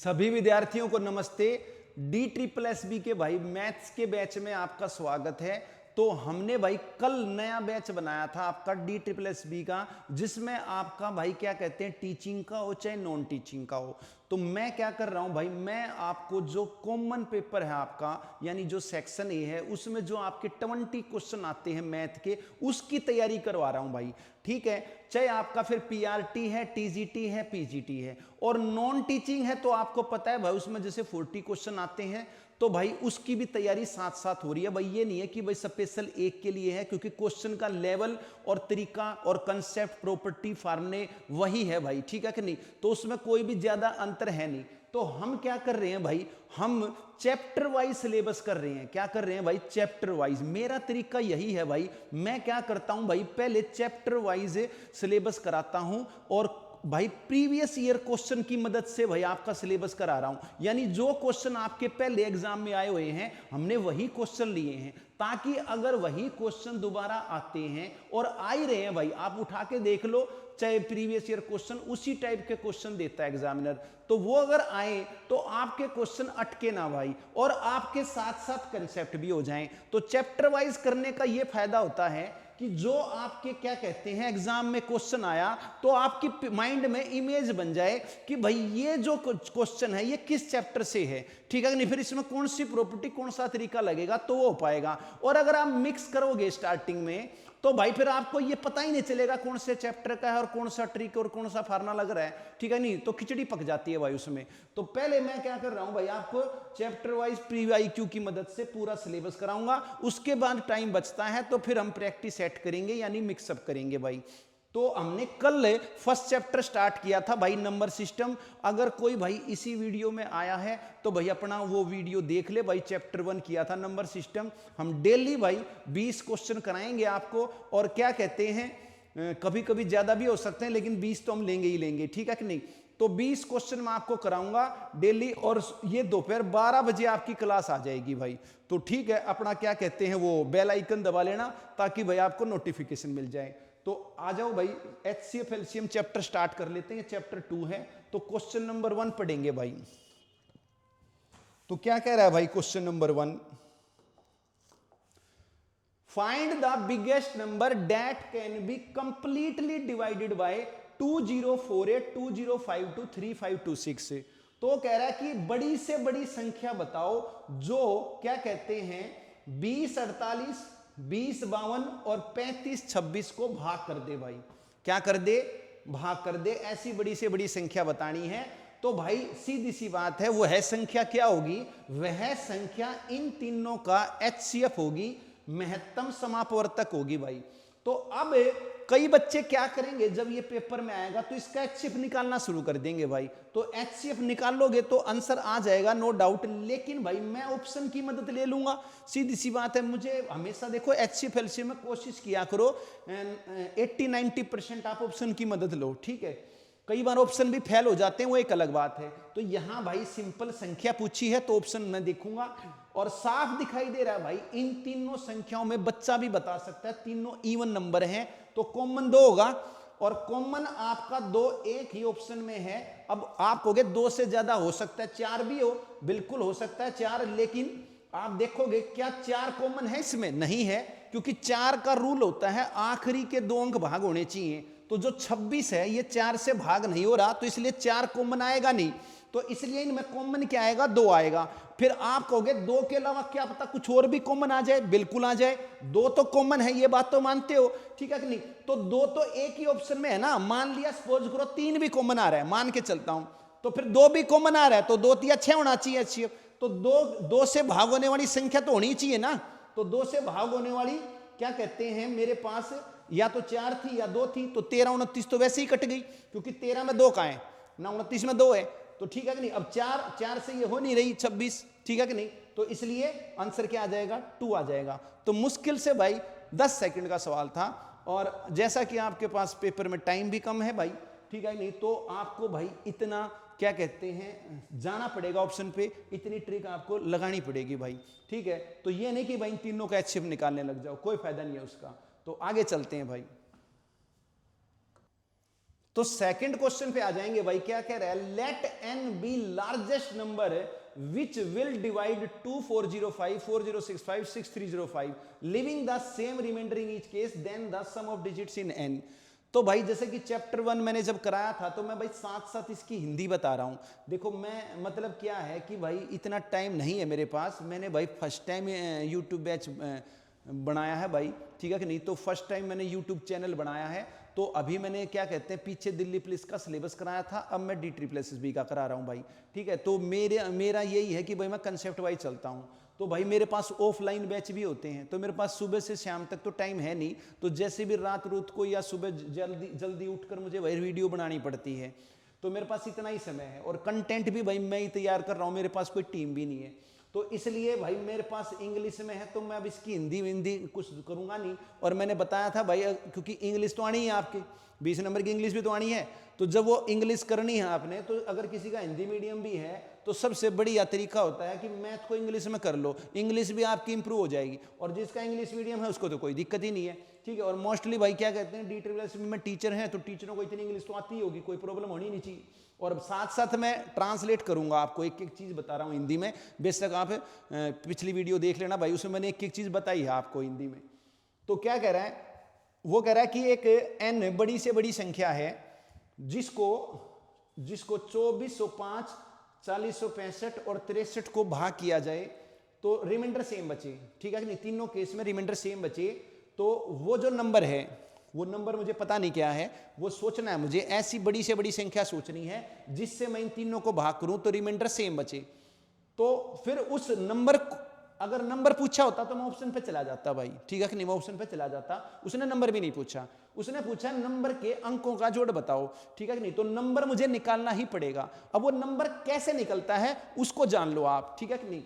सभी विद्यार्थियों को नमस्ते। डी ट्रिपल एस बी के भाई मैथ्स के बैच में आपका स्वागत है। तो हमने भाई कल नया बैच बनाया था आपका डी ट्रिपल एस बी का, जिसमें आपका भाई क्या कहते हैं टीचिंग का हो चाहे नॉन टीचिंग का हो। तो मैं क्या कर रहा हूं भाई, मैं आपको जो कॉमन पेपर है आपका यानी जो सेक्शन ए है उसमें जो आपके 20 क्वेश्चन आते हैं मैथ के, उसकी तैयारी करवा रहा हूं भाई। ठीक है, चाहे आपका फिर पीआरटी है, टीजीटी है, पीजीटी है और नॉन टीचिंग है तो आपको पता है भाई उसमें जैसे 40 क्वेश्चन आते हैं, तो भाई उसकी भी तैयारी साथ साथ हो रही है भाई। ये नहीं है कि भाई स्पेशल एक के लिए है, क्योंकि क्वेश्चन का लेवल और तरीका और कंसेप्ट प्रॉपर्टी फार्मूले वही है भाई। ठीक है कि नहीं, तो उसमें कोई भी ज्यादा अंतर है नहीं। तो हम क्या कर रहे हैं भाई, हम चैप्टर वाइज सिलेबस कर रहे हैं। क्या कर रहे हैं भाई, चैप्टर वाइज। मेरा तरीका यही है भाई, मैं क्या करता हूं भाई, पहले चैप्टर वाइज सिलेबस कराता हूं और भाई प्रीवियस ईयर क्वेश्चन की मदद से भाई आपका सिलेबस करा रहा हूं। यानी जो क्वेश्चन आपके पहले एग्जाम में आए हुए हैं हमने वही क्वेश्चन लिए हैं, ताकि अगर वही क्वेश्चन दोबारा आते हैं और आ ही रहे हैं भाई, आप उठा के देख लो, चाहे प्रीवियस ईयर क्वेश्चन उसी टाइप के क्वेश्चन देता है एग्जामिनर, तो वो अगर आए तो आपके क्वेश्चन अटके ना भाई और आपके साथ साथ कंसेप्ट भी हो जाएं। तो चैप्टर वाइज करने का ये फायदा होता है कि जो आपके क्या कहते हैं एग्जाम में क्वेश्चन आया तो आपकी माइंड में इमेज बन जाए कि भाई ये जो क्वेश्चन है ये किस चैप्टर से है। ठीक है नहीं, फिर इसमें कौन सी प्रॉपर्टी कौन सा तरीका लगेगा तो वो हो पाएगा। और अगर आप मिक्स करोगे स्टार्टिंग में तो भाई फिर आपको ये पता ही नहीं चलेगा कौन से चैप्टर का है और कौन सा ट्रिक और कौन सा फार्मूला लग रहा है। ठीक है नहीं, तो खिचड़ी पक जाती है भाई उसमें। तो पहले मैं क्या कर रहा हूं भाई, आपको चैप्टर वाइज प्री आईक्यू की मदद से पूरा सिलेबस कराऊंगा। उसके बाद टाइम बचता है तो फिर हम प्रैक्टिस सेट करेंगे यानी मिक्सअप करेंगे भाई। तो हमने कल फर्स्ट चैप्टर स्टार्ट किया था भाई, नंबर सिस्टम। अगर कोई भाई इसी वीडियो में आया है तो भाई अपना वो वीडियो देख ले भाई, चैप्टर 1 किया था नंबर सिस्टम। हम डेली भाई 20 क्वेश्चन कराएंगे आपको, और क्या कहते हैं कभी कभी ज्यादा भी हो सकते हैं लेकिन 20 तो हम लेंगे ही लेंगे। ठीक है कि नहीं, तो 20 क्वेश्चन मैं आपको कराऊंगा डेली, और ये दोपहर 12 बजे आपकी क्लास आ जाएगी भाई। तो ठीक है, अपना क्या कहते हैं वो बेल आइकन दबा लेना ताकि भाई आपको नोटिफिकेशन मिल जाए। तो आ जाओ भाई, एचसीएफ एलसीएम चैप्टर स्टार्ट कर लेते हैं। चैप्टर 2 है तो क्वेश्चन नंबर 1 पढ़ेंगे भाई। तो क्या कह रहा है भाई question number 1, find the biggest number that can be completely divided by 2048 2052 3526। तो कह रहा है कि बड़ी से बड़ी संख्या बताओ जो क्या कहते हैं 20 48 20 52 और 35 26 को भाग कर दे भाई। क्या कर दे, भाग कर दे। ऐसी बड़ी से बड़ी संख्या बतानी है। तो भाई सीधी सी बात है, वो है संख्या क्या होगी, वह संख्या इन तीनों का एचसीएफ होगी, महत्तम समापवर्तक होगी भाई। तो अब कई बच्चे क्या करेंगे, जब ये पेपर में आएगा तो इसका एचसीएफ निकालना शुरू कर देंगे भाई। तो एचसीएफ निकालोगे तो आंसर आ जाएगा नो डाउट, लेकिन भाई मैं ऑप्शन की मदद ले लूंगा। सीधी सी बात है, मुझे हमेशा देखो एचसीएफ एलसीएम में कोशिश किया करो 80-90% आप ऑप्शन की मदद लो। ठीक है, कई बार ऑप्शन भी फेल हो जाते हैं, वो एक अलग बात है। तो यहां भाई सिंपल संख्या पूछी है तो ऑप्शन मैं देखूंगा, और साफ दिखाई दे रहा है भाई इन तीनों संख्याओं में बच्चा भी बता सकता है तीनों इवन नंबर हैं, तो कॉमन 2 होगा। और कॉमन आपका 2 एक ही ऑप्शन में है। अब आप कहोगे 2 से ज्यादा हो सकता है, 4 भी हो, बिल्कुल हो सकता है 4, लेकिन आप देखोगे क्या 4 कॉमन है इसमें, नहीं है, क्योंकि 4 का रूल होता है आखिरी के 2 अंक भाग होने चाहिए। तो जो 26 है ये 4 से भाग नहीं हो रहा, तो इसलिए 4 कॉमन आएगा नहीं। तो इसलिए इनमें कॉमन क्या आएगा, 2 आएगा। फिर आप कहोगे 2 के अलावा क्या पता कुछ और भी कॉमन आ जाए, बिल्कुल आ जाए। 2 तो कॉमन है, ये बात तो मानते हो। ठीक है कि नहीं, तो 2 तो एक ही ऑप्शन में है ना। मान लिया सपोज करो 3 भी कॉमन आ रहा है, मान के चलता हूं, तो फिर 2 भी कॉमन आ रहा है, तो 2 या 6 होना चाहिए अच्छी। तो 2 से भाग होने वाली संख्या तो होनी चाहिए ना। तो 2 से भाग होने वाली क्या कहते हैं, मेरे पास या तो 4 थी या 2 थी, तो 13 29 तो वैसे ही कट गई, क्योंकि 13 में 2 कहां है ना, 29 में 2 है। तो ठीक है कि नहीं, अब 4 से ये हो नहीं रही 26। ठीक है कि नहीं, तो इसलिए आंसर क्या आ जाएगा, 2 आ जाएगा। तो मुश्किल से भाई 10 सेकंड का सवाल था, और जैसा कि आपके पास पेपर में टाइम भी कम है भाई, ठीक है नहीं, तो आपको भाई इतना क्या कहते हैं जाना पड़ेगा ऑप्शन पे, इतनी ट्रिक आपको लगानी पड़ेगी भाई। ठीक है, तो ये नहीं कि भाई इन तीनों का एचसीएफ निकालने लग जाओ, कोई फायदा नहीं है उसका। तो आगे चलते हैं भाई। तो सेकंड क्वेश्चन पे आ जाएंगे भाई, क्या कह रहा है, let n be largest number which will divide 2405 4065 6305 leaving the same remainder in each case then the sum of digits in n। तो भाई जैसे कि चैप्टर 1 मैंने जब कराया था तो मैं भाई साथ साथ इसकी हिंदी बता रहा हूं। देखो मैं मतलब क्या है कि भाई इतना टाइम नहीं है मेरे पास, मैंने भाई फर्स्ट टाइम यूट्यूब बैच बनाया है भाई, ठीक है कि नहीं। तो फर्स्ट टाइम मैंने यूट्यूब चैनल बनाया है, तो अभी मैंने क्या कहते हैं पीछे दिल्ली पुलिस का सिलेबस कराया था, अब मैं DSSB का करा रहा हूँ भाई, ठीक है। तो मेरा यही है कि भाई मैं कंसेप्ट वाइज चलता हूँ। तो भाई मेरे पास ऑफलाइन बैच भी होते हैं, तो मेरे पास सुबह से शाम तक तो टाइम है नहीं, तो जैसे भी रात को या सुबह जल्दी उठकर मुझे भाई वीडियो बनानी पड़ती है, तो मेरे पास इतना ही समय है। और कंटेंट भी भाई मैं ही तैयार कर रहा हूँ, मेरे पास कोई टीम भी नहीं है। तो इसलिए भाई मेरे पास इंग्लिश में है, तो मैं अब इसकी हिंदी कुछ करूंगा नहीं। और मैंने बताया था भाई क्योंकि इंग्लिश तो आनी है आपकी, 20 नंबर की इंग्लिश भी तो आनी है, तो जब वो इंग्लिश करनी है आपने, तो अगर किसी का हिंदी मीडियम भी है तो सबसे बढ़िया तरीका होता है कि मैथ को इंग्लिश में कर लो, इंग्लिश भी आपकी इंप्रूव हो जाएगी। और जिसका इंग्लिश मीडियम है उसको तो कोई दिक्कत ही नहीं है, ठीक है। और मोस्टली भाई क्या कहते हैं DSSB में टीचर हैं, तो टीचरों को इतनी इंग्लिश तो आती ही होगी, कोई प्रॉब्लम होनी नहीं चाहिए। और साथ साथ मैं ट्रांसलेट करूंगा आपको, एक एक चीज़ बता रहा हूँ हिंदी में, बेशक आप पिछली वीडियो देख लेना भाई, उसमें मैंने एक एक चीज़ बताई है आपको हिंदी में। तो क्या कह रहा है, वो कह रहा है कि एक n बड़ी से बड़ी संख्या है जिसको 2405 4065 और 63 को भाग किया जाए तो रिमाइंडर सेम बचे, ठीक है कि नहीं, तीनों केस में रिमाइंडर सेम बचे। तो वो जो नंबर है, वो नंबर मुझे पता नहीं क्या है, वो सोचना है मुझे, ऐसी बड़ी से बड़ी संख्या सोचनी है जिससे मैं इन तीनों को भाग करूं तो रिमाइंडर सेम बचे। तो फिर उस नंबर, अगर नंबर पूछा होता तो मैं ऑप्शन पे चला जाता भाई, ठीक है कि नहीं, मैं ऑप्शन पे चला जाता। उसने नंबर भी नहीं पूछा, उसने पूछा नंबर के अंकों का जोड़ बताओ, ठीक है कि नहीं। तो नंबर मुझे निकालना ही पड़ेगा। अब वो नंबर कैसे निकलता है उसको जान लो आप, ठीक है कि नहीं।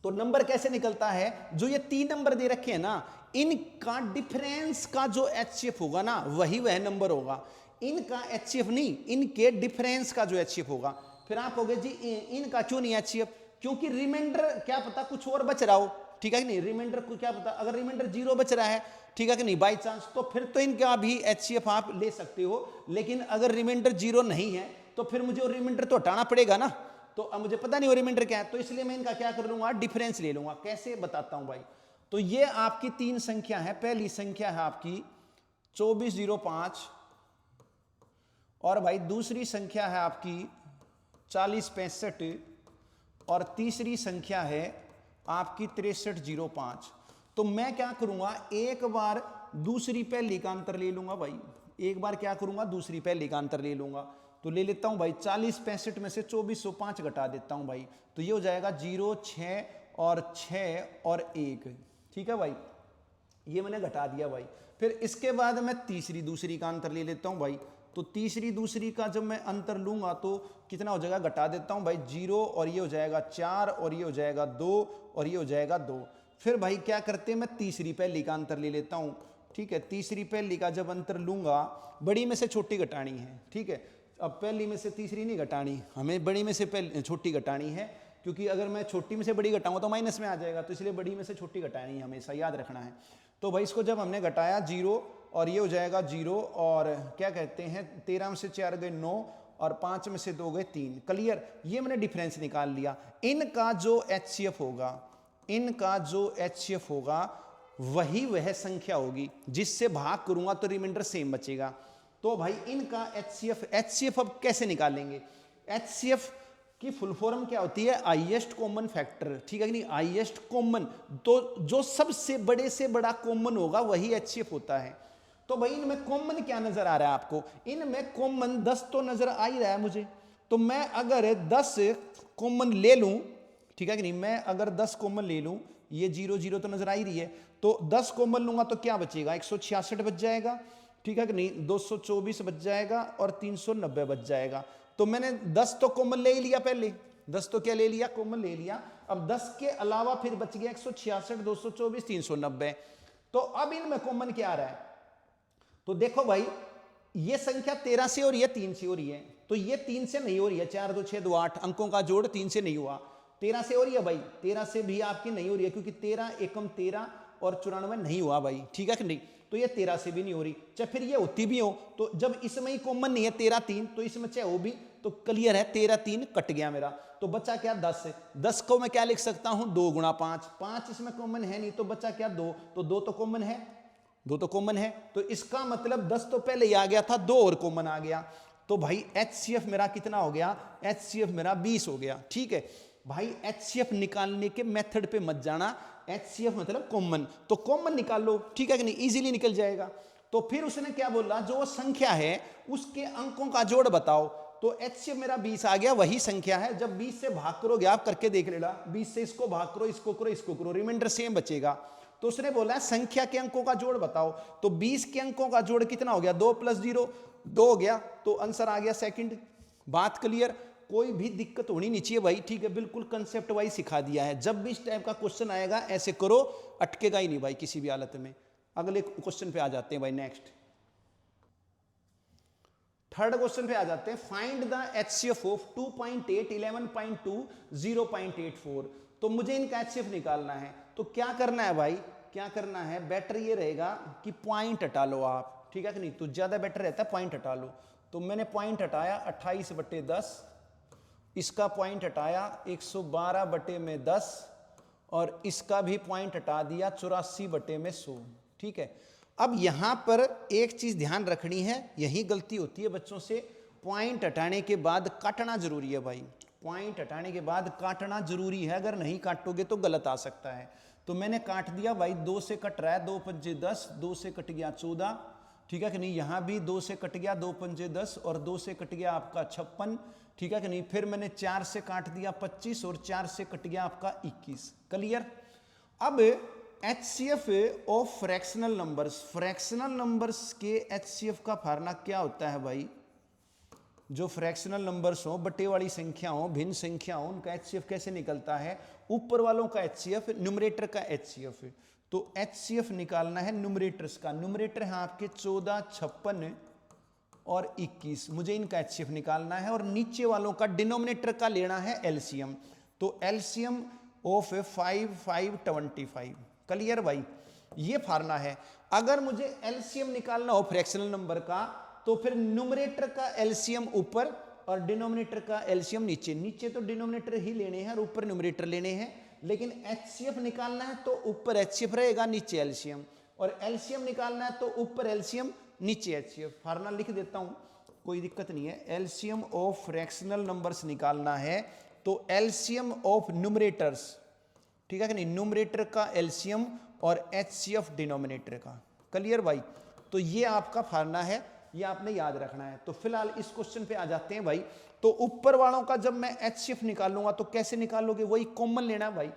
तो नंबर कैसे निकलता है, जो ये 3 नंबर दे रखे हैं ना, इनका डिफरेंस का जो HCF होगा ना, वह नंबर होगा। इनका HCF नहीं, इनके डिफरेंस का जो HCF होगा। फिर आप कहोगे जी इनका क्यों नहीं HCF, क्योंकि रिमाइंडर क्या पता कुछ और बच रहा हो, ठीक है कि नहीं, रिमाइंडर को क्या पता, अगर रिमाइंडर 0 बच रहा है, ठीक है कि नहीं, बाई चांस, तो फिर तो इनका भी HCF आप ले सकते हो। लेकिन अगर रिमाइंडर 0 नहीं है तो फिर मुझे रिमाइंडर तो हटाना पड़ेगा ना, तो अब मुझे पता नहीं वो रिमाइंडर क्या है, तो इसलिए मैं इनका क्या कर लूंगा, डिफरेंस ले लूंगा। कैसे बताता हूं भाई। तो ये आपकी 3 संख्या है, पहली संख्या है आपकी 2405, और भाई दूसरी संख्या है आपकी 4065, और तीसरी संख्या है आपकी 6305। तो मैं क्या करूंगा, एक बार दूसरी पहली का अंतर ले लूंगा भाई, एक बार क्या करूंगा, दूसरी पहली का अंतर ले लूंगा। तो ले लेता हूं भाई 4065 में से 2405 घटा देता हूं भाई, तो ये हो जाएगा 0 6 और 6 और 1, ठीक है भाई, ये मैंने घटा दिया भाई। फिर इसके बाद मैं दूसरी का अंतर ले लेता हूं भाई। तो दूसरी का जब मैं अंतर लूंगा तो कितना हो जाएगा, घटा देता हूं भाई, 0 और ये हो जाएगा 4 और ये हो जाएगा 2 और ये हो जाएगा 2। फिर भाई क्या करते हैं, मैं तीसरी पहली का अंतर ले लेता हूं, ठीक है। तीसरी पहली का जब अंतर लूंगा, बड़ी में से छोटी घटानी है, ठीक है। अब पहली में से तीसरी नहीं घटानी, हमें बड़ी में से छोटी घटानी है, क्योंकि अगर मैं छोटी में से बड़ी घटाऊंगा तो माइनस में आ जाएगा, तो इसलिए बड़ी में से छोटी घटानी है, हमेशा याद रखना है। तो भाई इसको जब हमने घटाया 0 और ये हो जाएगा 0 और क्या कहते हैं 13 में से 4 गए 9 और 5 में से 2 गए 3, क्लियर। ये मैंने डिफरेंस निकाल लिया। इनका जो HCF होगा, इनका जो HCF होगा वही वह संख्या होगी जिससे भाग करूंगा तो रिमाइंडर सेम बचेगा। तो भाई इनका HCF अब कैसे निकालेंगे, HCF की फुल फॉर्म क्या होती है, हाईएस्ट कॉमन फैक्टर, ठीक है कि नहीं, हाईएस्ट कॉमन, तो जो सबसे बड़े से बड़ा कॉमन होगा वही HCF होता है। तो भाई इनमें कॉमन क्या नजर आ रहा है आपको, इनमें कॉमन 10 तो नजर आ ही रहा है मुझे। तो मैं अगर 10 कॉमन ले लूं, ठीक है कि नहीं, मैं अगर 10 कॉमन ले लूं, ये 0 0 तो नजर आ ही रही है, तो 10 कॉमन लूंगा तो क्या बचेगा, 166 बच जाएगा, ठीक है कि नहीं, 224 बच जाएगा और 390 बच जाएगा। तो मैंने 10 तो कॉमन ले ही लिया, पहले 10 तो क्या ले लिया, कॉमन ले लिया। अब 10 के अलावा फिर बच गया 166 224 390। तो अब इनमें कॉमन क्या आ रहा है, तो देखो भाई ये संख्या 13 से और ये 3 से हो रही है, तो ये 3 से नहीं हो रही है, 4 2 6 2 8 अंकों का जोड़ 3 से नहीं हुआ, 13 से हो रही है भाई, 13 से भी आपकी नहीं हो रही है, क्योंकि 13 एकम 13 और 94 नहीं हुआ भाई, ठीक है कि नहीं। तो ये 13 से भी नहीं हो रही, चाहे फिर ये होती भी हो तो जब इसमें ही कॉमन नहीं है 13 3, तो इसमें चाहे हो भी तो क्लियर है 13 3 कट गया मेरा, तो बचा क्या 10। 10 को मैं क्या लिख सकता हूं 2 गुणा 5, 5 इसमें कॉमन है नहीं तो बचा क्या 2, तो 2 तो कॉमन है, 2 तो कॉमन है, तो इसका मतलब 10 तो पहले ही आ गया था, 2 और कॉमन आ गया, तो भाई HCF मेरा कितना हो गया, HCF मेरा 20 हो गया। ठीक है भाई, HCF निकालने के मेथड पे मत जाना, HCF मतलब कॉमन, तो कॉमन निकाल लो, ठीक है कि नहीं, इजीली निकल जाएगा। तो फिर उसने क्या बोला, जो संख्या है उसके अंकों का जोड़ बताओ, तो HCF मेरा 20 आ गया, वही संख्या है, जब 20 से भाग करोगे आप करके देख लेना, 20 से इसको भाग करो, इसको करो, इसको करो, रिमाइंडर सेम बचेगा। तो उसने बोला संख्या के अंकों का जोड़ बताओ, तो 20 के अंकों का जोड़ कितना हो गया 2 + 0 2 हो गया, तो आंसर आ गया सेकंड। बात क्लियर, कोई भी दिक्कत होनी नहीं चाहिए भाई, ठीक है, बिल्कुल कंसेप्ट वाइज सिखा दिया है, जब भी इस टाइप का क्वेश्चन आएगा ऐसे करो, अटकेगा ही नहीं भाई किसी भी हालत में। अगले क्वेश्चन पे आ जाते हैं भाई, नेक्स्ट थर्ड क्वेश्चन पे आ जाते हैं, फाइंड द HCF ऑफ 2.8 11.2 0.84। तो मुझे इनका HCF निकालना है, तो क्या करना है भाई, क्या करना है, बेटर ये रहेगा कि पॉइंट हटा लो आप, ठीक है कि नहीं, तो ज्यादा बेटर रहता है पॉइंट हटा लो। तो मैंने पॉइंट हटाया 28/10, इसका पॉइंट हटाया 112/10 और इसका भी पॉइंट हटा दिया 84/100। ठीक है, अब यहां पर एक चीज ध्यान रखनी है, यही गलती होती है बच्चों से, पॉइंट हटाने के बाद काटना जरूरी है भाई, पॉइंट हटाने के बाद काटना जरूरी है, अगर नहीं काटोगे तो गलत आ सकता है। तो मैंने काट दिया भाई, 2 से कट रहा है, 2 पंजे 10, 2 से कट गया 14, ठीक है कि नहीं, यहां भी 2 से कट गया, 2 पंजे 10 और 2 से कट गया आपका 56, ठीक है कि नहीं, फिर मैंने 4 से काट दिया 25 और 4 से कट गया आपका 21। क्लियर। अब HCF of fractional numbers, fractional numbers के HCF का फार्मूला क्या होता है भाई, जो फ्रैक्शनल नंबर्स हो, बटे वाली संख्या हो, भिन्न संख्या हो, उनका HCF कैसे निकलता है, ऊपर वालों का HCF, न्यूमरेटर का HCF। तो HCF निकालना है न्यूमरेटर्स का, न्यूमरेटर है आपके 14 56 और 21, मुझे इनका HCF निकालना है, और नीचे वालों का डिनोमिनेटर का लेना है LCM, तो LCM ऑफ 5 5 25। क्लियर भाई, ये फार्मूला है। अगर मुझे LCM निकालना हो फ्रैक्शनल नंबर का, तो फिर न्यूमरेटर का LCM ऊपर और डिनोमिनेटर का LCM नीचे, नीचे तो डिनोमिनेटर ही लेने हैं और ऊपर न्यूमरेटर लेने हैं, लेकिन HCF निकालना है तो ऊपर HCF रहेगा, नीचे LCM, और LCM निकालना है तो ऊपर LCM नीचे HCF। फार्मूला लिख देता हूं, कोई दिक्कत नहीं है। LCM ऑफ फ्रैक्शनल नंबर्स निकालना है तो LCM ऑफ न्यूमरेटर्स, ठीक है कि नहीं, न्यूमरेटर का LCM और HCF डिनोमिनेटर का। क्लियर भाई, तो ये आपका फार्मूला है, ये आपने याद रखना है। तो फिलहाल इस क्वेश्चन पे आ जाते हैं भाई। तो ऊपर वालों का जब मैं HCF निकालूंगा तो कैसे निकालोगे, वही कॉमन लेना भाई।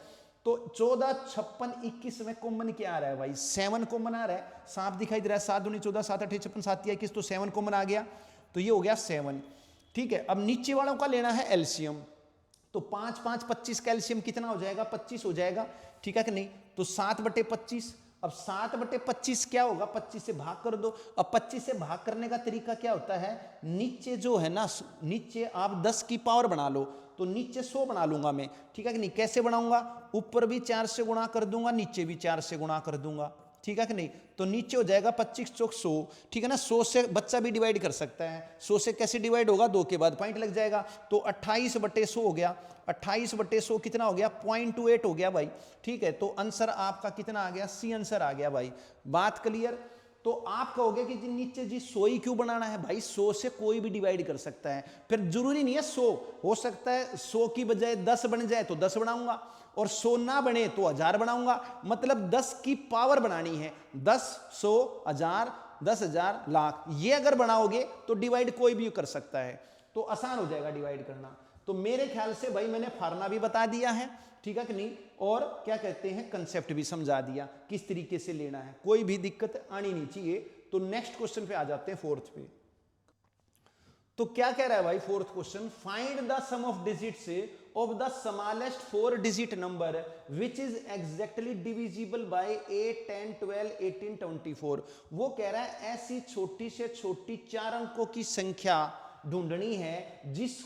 तो 14 56 21 में कॉमन क्या आ रहा है भाई, 7 कॉमन आ रहा है, सांप दिखाई दे रहा है, 7 दूनी 14 7 8 56 7 21, तो 7 कॉमन आ गया, तो ये हो गया 7। ठीक है, अब नीचे वालों का लेना है LCM, तो 5 5 25 का LCM कितना हो जाएगा, 25 हो जाएगा, ठीक है कि नहीं। तो 7/25, अब 7/25 क्या होगा, 25 से भाग कर दो। अब 25 से भाग करने का तरीका क्या होता है, नीचे जो है ना, नीचे आप 10 की पावर बना लो, तो नीचे 100 बना लूंगा मैं, ठीक है कि नहीं। कैसे बनाऊंगा, ऊपर भी 4 से गुणा कर दूंगा, नीचे भी 4 से गुणा कर दूंगा, ठीक है कि नहीं। तो नीचे हो जाएगा 25 चौक 100, ठीक है ना। 100 से बच्चा भी डिवाइड कर सकता है, 100 से कैसे डिवाइड होगा, 2 के बाद पॉइंट लग जाएगा, तो 28/100 हो गया। 28/100 कितना हो गया, 0.28 हो गया भाई, ठीक है। तो आंसर आपका कितना आ गया, सी आंसर आ गया भाई। बात क्लियर। तो आप कहोगे कि जी नीचे जी 100 ही क्यों बनाना है भाई, 100 से कोई भी डिवाइड कर सकता है, फिर जरूरी नहीं है 100, हो सकता है 100 की बजाय 10 बन जाए तो 10 बनाऊंगा, और 100 ना बने तो 1000 बनाऊंगा, मतलब 10 की पावर बनानी है, 10 100 1000 10,000 लाख, ये अगर बनाओगे तो डिवाइड कोई भी कर सकता है, तो आसान हो जाएगा डिवाइड करना। तो मेरे ख्याल से भाई मैंने फार्मूला भी बता दिया है, ठीक है कि नहीं, और क्या कहते हैं कंसेप्ट भी समझा दिया किस तरीके से लेना है, कोई भी दिक्कत आनी नहीं चाहिए। तो नेक्स्ट क्वेश्चन पे आ जाते हैं, फोर्थ पे। तो क्या कह रहा है भाई fourth question, find the sum of digits of the smallest 4 digit number which is exactly divisible by 8 10 12 18 24। वो कह रहा है ऐसी छोटी से छोटी 4 अंकों की संख्या ढूंढनी है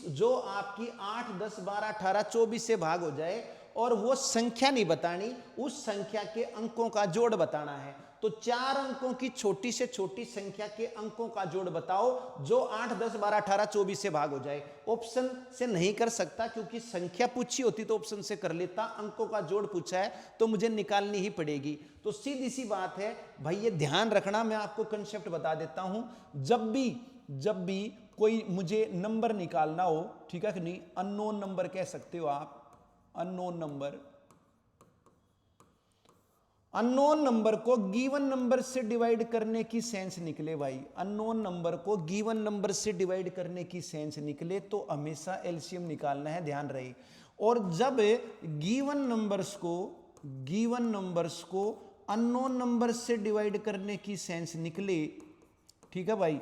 जो आपकी 8 10 12 18 24 से भाग हो जाए, और वो संख्या नहीं बतानी, उस संख्या के अंकों का जोड़ बताना है। तो 4 अंकों की छोटी से छोटी संख्या के अंकों का जोड़ बताओ जो 8, 10, 12, 18, 24 से भाग हो जाए। ऑप्शन से नहीं कर सकता क्योंकि संख्या पूछी होती तो ऑप्शन से कर लेता, अंकों का जोड़ पूछा है तो मुझे निकालनी ही पड़ेगी। तो सीधी सी बात है भाई, ये ध्यान रखना। मैं आपको कंसेप्ट बता देता हूं, जब भी कोई मुझे नंबर निकालना हो, ठीक है कि नहीं, अननोन नंबर कह सकते हो आप, अननोन नंबर को गिवन नंबर से डिवाइड करने की सेंस निकले भाई, अननोन नंबर को गिवन नंबर से डिवाइड करने की सेंस निकले तो हमेशा एलसीएम निकालना है, ध्यान रहे। और जब गिवन नंबर्स को अननोन नंबर से डिवाइड करने की सेंस निकले, ठीक है भाई,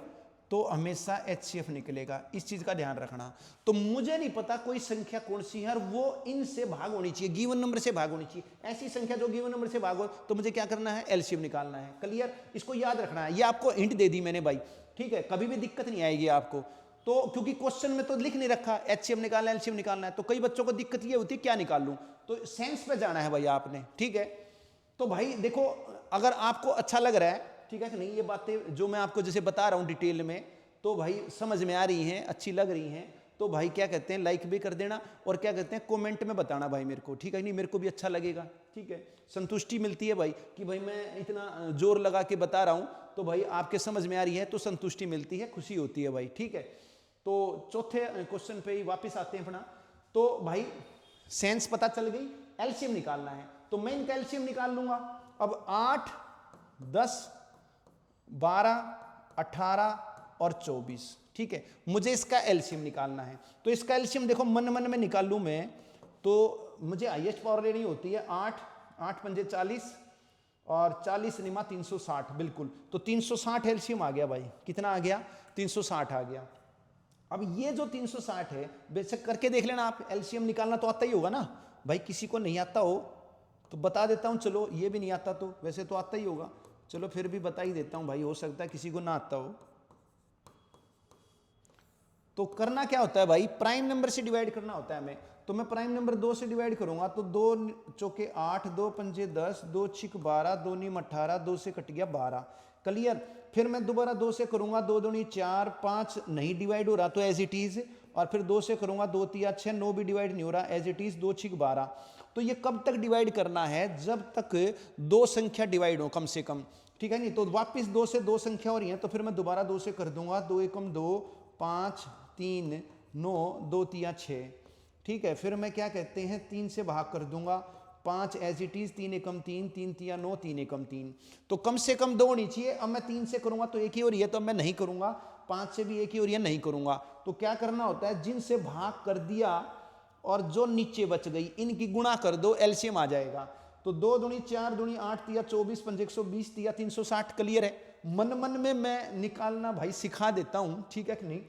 तो हमेशा एचसीएफ निकलेगा। इस चीज का ध्यान रखना। तो मुझे नहीं पता कोई संख्या कौन सी है और वो इनसे भाग होनी चाहिए, गिवन नंबर से भाग होनी चाहिए। ऐसी संख्या जो गिवन नंबर से भाग हो तो मुझे क्या करना है, एलसीएम निकालना है। क्लियर, इसको याद रखना है। ये आपको हिंट दे दी मैंने भाई, ठीक है, कभी भी दिक्कत नहीं आएगी आपको। तो क्योंकि क्वेश्चन में तो लिख नहीं रखा एचसीएफ निकालना है, एलसीएम निकालना है, तो कई बच्चों को दिक्कत ये होती है क्या निकाल लूं, तो सेंस पे जाना है भाई आपने, ठीक है। तो भाई देखो, अगर आपको अच्छा लग रहा है, ठीक है कि नहीं, ये बातें जो मैं आपको जैसे बता रहा हूं डिटेल में, तो भाई समझ में आ रही हैं, अच्छी लग रही हैं, तो भाई क्या कहते हैं, लाइक भी कर देना और क्या कहते हैं, कमेंट में बताना भाई मेरे को, ठीक है नहीं, मेरे को भी अच्छा लगेगा, ठीक है। संतुष्टि मिलती है भाई कि भाई मैं इतना जोर लगा के बता रहा हूं तो भाई आपके समझ में आ रही है, तो संतुष्टि मिलती है, खुशी होती है भाई, ठीक है। तो चौथे क्वेश्चन पे ही वापस आते हैं अपना। तो भाई सेंस पता चल गई, एलसीएम निकालना है, तो मैं इनका एलसीएम निकाल लूंगा। अब 8, 10, 12, 18 और 24, ठीक है, मुझे इसका एलसीएम निकालना है। तो इसका एलसीएम देखो मन में निकाल लूं मैं, तो मुझे हाईएस्ट पावर लेनी होती है 8 पंजे 40 और 40 निमा 360, बिल्कुल। तो 360 एलसीएम आ गया भाई, कितना आ गया, 360 आ गया। अब ये जो 360 है, बेशक करके देख लेना आप, एलसीएम निकालना तो आता ही होगा ना भाई, किसी को नहीं आता हो तो बता देता हूं, चलो ये भी नहीं आता तो वैसे तो आता ही होगा, चलो फिर भी बता ही देता हूं भाई, हो सकता है किसी को ना आता हो। तो करना क्या होता है भाई, प्राइम नंबर से डिवाइड करना होता है हमें। तो मैं प्राइम नंबर 2 से डिवाइड करूंगा, तो 2 चौके 8, 2 पंजे 10, 2 छिक 12, 2 नीम 18, 2 से कट गया 12। क्लियर। फिर मैं दोबारा 2 से करूंगा, 2 दूनी 4, 5 नहीं डिवाइड हो रहा तो एज इट इज, और फिर 2 से करूंगा, 2 तिया 6, 9 भी डिवाइड नहीं हो रहा, एज इट इज, 2 छिक 12। तो ये कब तक डिवाइड करना है, जब तक 2 संख्या डिवाइड हो कम से कम, ठीक है नहीं। तो वापिस 2 से 2 संख्या हो रही है, तो फिर मैं दोबारा 2 से कर दूंगा, 2 एकम 2, 5, 3, 9, 2 तिया 6, ठीक है। फिर मैं क्या कहते हैं, 3 से भाग कर दूंगा, 5 एज इट इज, 3 एकम 3, 3 तिया 9, 3 एकम 3, तो कम से कम 2 होनी चाहिए। अब मैं 3 से करूंगा तो एक ही हो रही है, तो मैं नहीं करूंगा, 5 से भी एक ही हो रही है, नहीं करूंगा। तो क्या करना होता है, जिनसे भाग कर दिया और जो नीचे बच गई इनकी गुणा कर दो, एलसीएम आ जाएगा। तो 2 दूनी 4, दूनी 8 तिया 24, 5 120 तिया 360। क्लियर है। मन में मैं निकालना भाई सिखा देता हूं, ठीक है कि नहीं,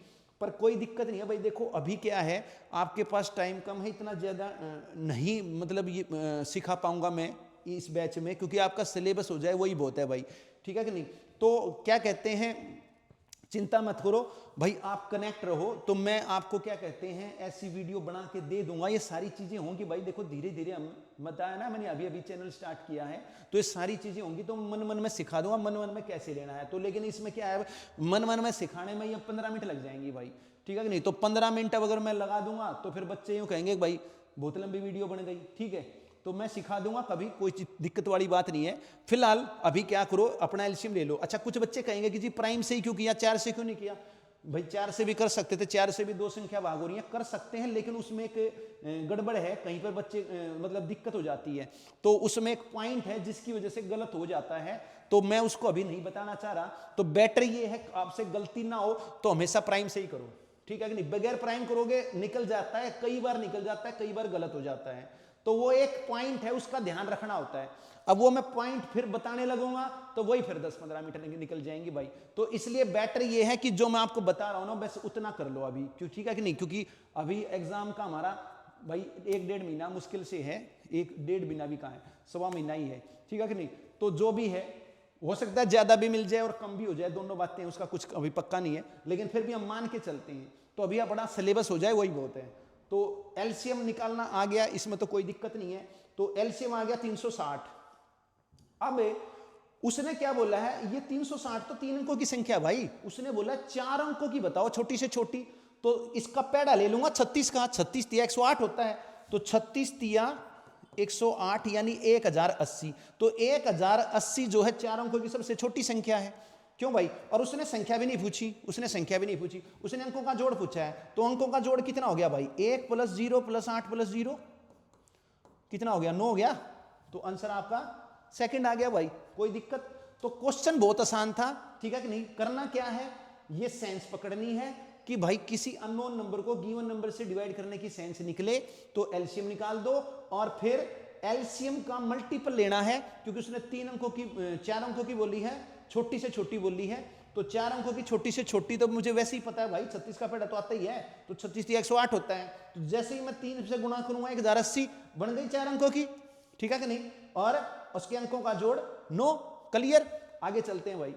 पर कोई दिक्कत नहीं है भाई। देखो अभी क्या है, आपके पास टाइम कम है, इतना ज़्यादा नहीं मतलब ये सिखा पाऊंगा मैं इस बैच में, क्योंकि आपका सिलेबस हो जाए वही बहुत है भाई, ठीक है कि नहीं। तो क्या कहते हैं, चिंता मत करो भाई, आप कनेक्ट रहो, तो मैं आपको क्या कहते हैं ऐसी वीडियो बना के दे दूंगा। ये सारी चीजें होंगी भाई, देखो धीरे धीरे, हम बताया ना मैंने, अभी चैनल स्टार्ट किया है, तो ये सारी चीजें होंगी, तो मन में सिखा दूंगा, मन में कैसे लेना है। तो लेकिन इसमें क्या है, मन में सिखाने में ये 15 मिनट लग जाएंगी भाई, ठीक है कि नहीं। तो 15 मिनट अगर मैं लगा दूंगा तो फिर बच्चे यूँ कहेंगे भाई बहुत लंबी वीडियो बन गई, ठीक है। तो मैं सिखा दूंगा, कभी कोई दिक्कत वाली बात नहीं है। फिलहाल अभी क्या करो, अपना एलसीएम ले लो। अच्छा, कुछ बच्चे कहेंगे कि जी प्राइम से ही क्यों किया, 4 से क्यों नहीं किया। भाई 4 से भी कर सकते थे, 4 से भी 2 संख्या भाग हो रही है, कर सकते हैं, लेकिन उसमें एक गड़बड़ है, कहीं पर बच्चे मतलब दिक्कत हो जाती है। तो उसमें एक पॉइंट है जिसकी वजह से गलत हो जाता है, तो मैं उसको अभी नहीं बताना चाह रहा। तो बेटर ये है आपसे गलती ना हो तो हमेशा प्राइम से ही करो, ठीक है कि नहीं। बगैर प्राइम करोगे निकल जाता है, कई बार निकल जाता है, कई बार गलत हो जाता है। तो वो एक पॉइंट है, उसका ध्यान रखना होता है। अब वो मैं पॉइंट फिर बताने लगूंगा तो वही फिर 10-15 मिनट निकल जाएंगी भाई। तो इसलिए बेटर ये है कि जो मैं आपको बता रहा हूं ना, बस उतना कर लो अभी, क्यों, ठीक है कि नहीं। क्योंकि अभी एग्जाम का हमारा भाई 1-1.5 महीना मुश्किल से है, 1-1.5 महीना भी कहाँ है, 1.25 महीना ही है, ठीक है कि नहीं। तो जो भी है, हो सकता है ज्यादा भी मिल जाए और कम भी हो जाए, दोनों बातें, उसका कुछ अभी पक्का नहीं है, लेकिन फिर भी हम मान के चलते हैं। तो अभी अपना सिलेबस हो जाए वही बहुत है। तो एलसीएम निकालना आ गया, इसमें तो कोई दिक्कत नहीं है। तो एलसीएम आ गया 360। अब उसने क्या बोला है, ये 360 तो 3 अंकों की संख्या भाई, उसने बोला 4 अंकों की बताओ छोटी से छोटी। तो इसका पैड़ा ले लूंगा 36 का, 36 तिया 108 होता है, तो 36 तिया 108 यानी 1080। तो 1080 जो है 4 अंकों की सबसे छोटी संख्या है। क्यों भाई? और उसने संख्या भी नहीं पूछी, उसने संख्या भी नहीं पूछी, उसने अंकों का जोड़ पूछा है। तो अंकों का जोड़ कितना हो गया भाई? 1 + 0 + 8 + 0 कितना हो गया? 9 हो गया। तो आंसर आपका सेकंड आ गया भाई, कोई दिक्कत? तो क्वेश्चन बहुत आसान था, ठीक है कि नहीं? करना क्या है, ये सेंस पकड़नी है कि भाई किसी अननोन नंबर को गिवन नंबर से डिवाइड करने की सेंस निकले तो एलसीएम निकाल दो, और फिर एलसीएम का मल्टीपल लेना है, क्योंकि उसने 4 अंकों की बोली है, छोटी से छोटी बोली है। तो 4 अंकों की छोटी से छोटी तो मुझे वैसे ही पता है भाई, 36 का पैड़ा तो आता ही है, तो 36 या 108 होता है। तो जैसे ही मैं 3 से गुणा करूंगा 1080 बन गई 4 अंकों की, ठीक है कि नहीं? और उसके अंकों का जोड़ 9। क्लियर? आगे चलते हैं भाई,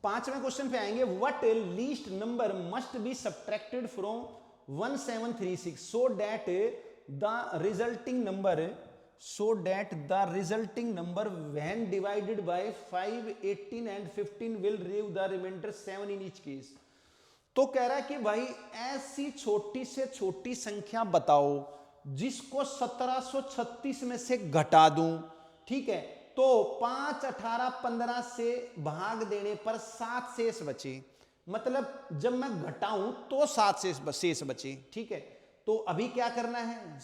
5वें क्वेश्चन पे आएंगे। What least number must be subtracted from 1736 so that the resulting number when divided by 5, 18 and 15 will leave the remainder 7 in each case. तो कह रहा है कि भाई ऐसी छोटी से छोटी संख्या बताओ जिसको 1736 में से घटा दूं, ठीक है? तो 5, 18, 15 से भाग देने पर 7 शेष बचे, मतलब जब मैं घटाऊं तो 7 शेष बचे, ठीक है? तो अभी क्या करना है,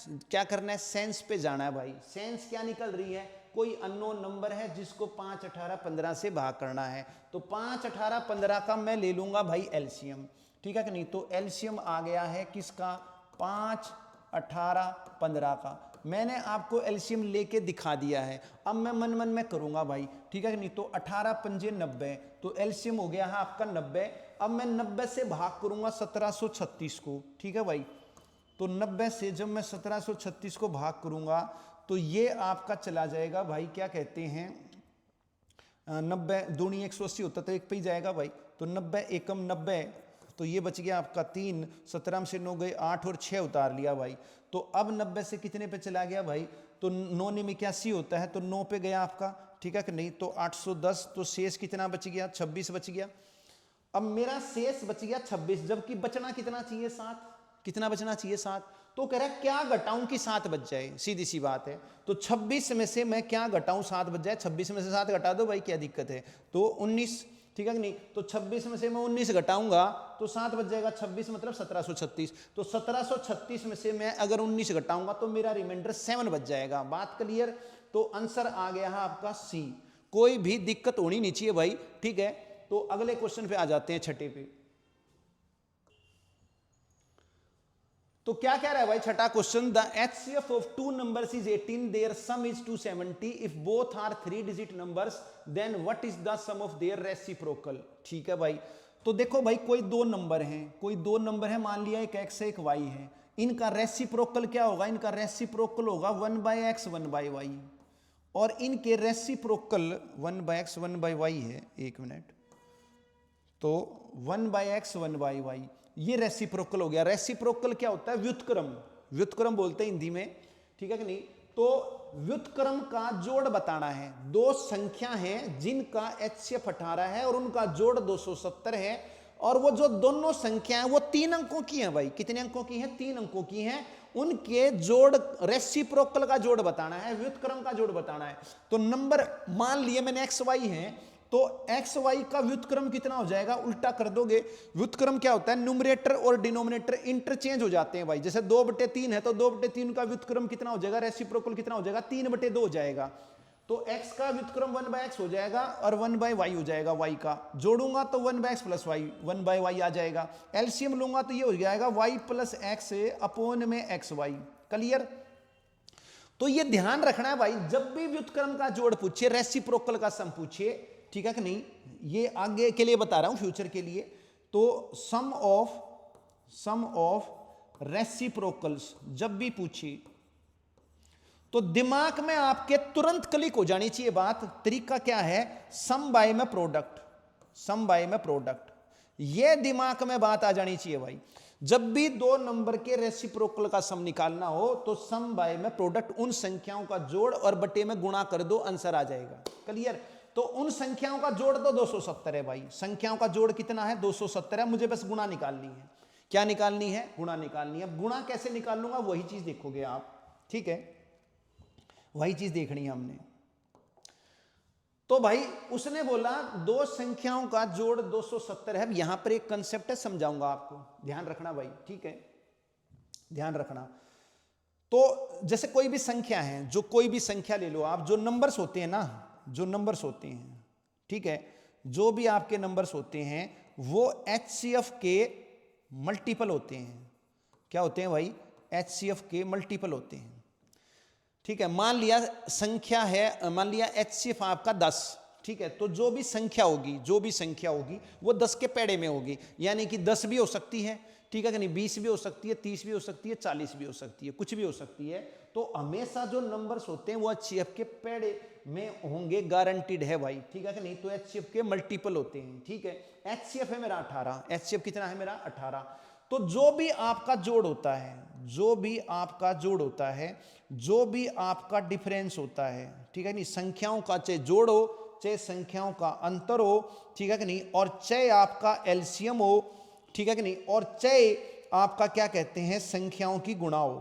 सेंस पे जाना है भाई। सेंस क्या निकल रही है? कोई अननोन नंबर है जिसको 5, 18, 15 से भाग करना है। तो 5, 18, 15 का मैं ले लूंगा भाई एलसीएम, ठीक है कि नहीं? तो एलसीएम आ गया है किसका? 5, 18, 15 का। मैंने आपको एलसीएम लेके दिखा दिया है, अब मैं मन में करूंगा भाई, ठीक है कि नहीं? तो 18 पंजे 90, तो एलसीएम हो गया है आपका 90। अब मैं 90 से भाग करूंगा 1736 को, ठीक है भाई? तो 90 से जब मैं 1736 को भाग करूंगा तो ये आपका चला जाएगा भाई, क्या कहते हैं, 90 दूनी 180 होता तो एक पे ही जाएगा भाई। तो 90 एकम 90, तो ये बच गया आपका 3, 17 से 9 गए 8 और 6 उतार लिया भाई। तो अब 90 से कितने पे चला गया भाई? तो 9 ने 81 होता है, तो 9 पे गया आपका, ठीक है कि नहीं? तो 810, तो शेष कितना बच गया? 26 बच गया। अब मेरा शेष बच गया 26, जबकि बचना कितना चाहिए? 7। कितना बचना चाहिए? 7। तो कह रहा है क्या घटाऊं कि 7 बच जाए? सीधी सी बात है। तो 26 में से मैं क्या घटाऊं 7 बच जाए? 26 में से 7 घटा दो भाई, क्या दिक्कत है? तो 19, ठीक है कि नहीं? तो 26 में से मैं 19 घटाऊंगा तो 7 बच जाएगा, 26 मतलब 1736। तो 1736 में से मैं अगर 19 घटाऊंगा तो मेरा रिमाइंडर 7 बच जाएगा। बात क्लियर? तो आंसर आ गया है आपका सी। कोई भी दिक्कत होनी नहीं चाहिए भाई, ठीक है? तो अगले क्वेश्चन पे आ जाते हैं, छठे पे। तो क्या कह रहा है भाई छठा question? The HCF of 2 numbers is 18, their sum is 270। If both are 3 digit numbers then what is the sum of their reciprocal. ठीक है भाई, तो देखो भाई कोई 2 नंबर हैं, मान लिया एक x है एक y है, इनका रेसिप्रोकल क्या होगा? इनका रेसिप्रोकल होगा 1/x 1/y, और इनके रेसिप्रोकल 1/x 1/y है, एक मिनट, तो 1/x 1/y ये रेसिप्रोकल हो गया। रेसिप्रोकल क्या होता है? व्युत्क्रम बोलते हैं हिंदी में, ठीक है कि नहीं? तो व्युत्क्रम का जोड़ बताना है। 2 संख्या हैं जिनका HCF 18 है और उनका जोड़ 270 है, और वो जो दोनों संख्या है वो 3 अंकों की है भाई। कितने अंकों की है? 3 अंकों की है। उनके जोड़, रेसिप्रोकल का जोड़ बताना है, व्युत्क्रम का जोड़ बताना है। तो नंबर मान लिए मैंने XY है, तो XY का व्युत्क्रम कितना हो जाएगा? उल्टा कर दोगे। व्युत्क्रम क्या होता है? न्यूमरेटर और डिनोमिनेटर इंटरचेंज हो जाते हैं भाई। जैसे 2/3 है तो 2/3 का व्युत्क्रम कितना हो जाएगा? रेसिप्रोकल कितना हो जाएगा? 3/2 हो जाएगा। तो x का व्युत्क्रम 1/x हो जाएगा और 1/y हो जाएगा। y का जोड़ूंगा तो 1/x + y 1/y आ जाएगा। एलसीएम लूंगा तो ये हो जाएगा y + x अपॉन में xy। क्लियर? तो ये ध्यान रखना है भाई, जब भी व्युत्क्रम का जोड़ पूछे, रेसिप्रोकल का सम पूछे, ठीक है कि नहीं? ये आगे के लिए बता रहा हूं, फ्यूचर के लिए। तो सम ऑफ रेसिप्रोकल्स जब भी पूछे तो दिमाग में आपके तुरंत क्लिक हो जानी चाहिए बात। तरीका क्या है? सम बाय में प्रोडक्ट, ये दिमाग में बात आ जानी चाहिए भाई। जब भी दो नंबर के रेसिप्रोकल का सम निकालना हो तो सम बाय में प्रोडक्ट उन संख्याओं का जोड़ और बटे में गुणा कर दो, आंसर आ जाएगा। क्लियर? तो उन संख्याओं का जोड़ तो 270 है भाई, संख्याओं का जोड़ कितना है? 270 है, मुझे बस गुणा निकालनी है। क्या निकालनी है? गुणा निकालनी है। गुणा कैसे निकाल लूंगा वही चीज देखोगे आप, ठीक है, वही चीज देखनी है हमने। तो भाई उसने बोला दो संख्याओं का जोड़ 270 है। यहां पर एक कंसेप्ट है, समझाऊंगा आपको, ध्यान रखना भाई, ठीक है, ध्यान रखना। तो जैसे कोई भी संख्या है, जो कोई भी संख्या ले लो आप, जो नंबर्स होते हैं ना, जो नंबर्स होते हैं, ठीक है, जो भी आपके नंबर्स होते हैं वो HCF के मल्टीपल होते हैं। क्या होते हैं भाई? HCF के मल्टीपल होते हैं, ठीक है। मान लिया संख्या है, मान लिया HCF आपका 10, ठीक है, तो जो भी संख्या होगी, जो भी संख्या होगी वो 10 के पेड़े में होगी, यानी कि 10 भी हो सकती है, ठीक है कि नहीं, 20 भी हो सकती है, 30 भी हो सकती है, 40 भी हो सकती है, कुछ भी हो सकती है। तो हमेशा जो नंबर्स होते हैं वो HCF के पेड़े में होंगे, गारंटीड है भाई, ठीक है कि नहीं। तो HCF के मल्टीपल होते हैं, ठीक है। HCF है मेरा 18, HCF कितना है मेरा? 18। तो जो भी आपका जोड़ होता है, जो भी आपका जोड़ होता है, जो भी आपका डिफरेंस होता है, ठीक है नहीं, संख्याओं का चाहे जोड़ हो चाहे संख्याओं का अंतर हो, ठीक है कि नहीं, और चाहे आपका एलसीएम हो, ठीक है कि नहीं, और चाहे आपका क्या कहते हैं संख्याओं की गुणा हो,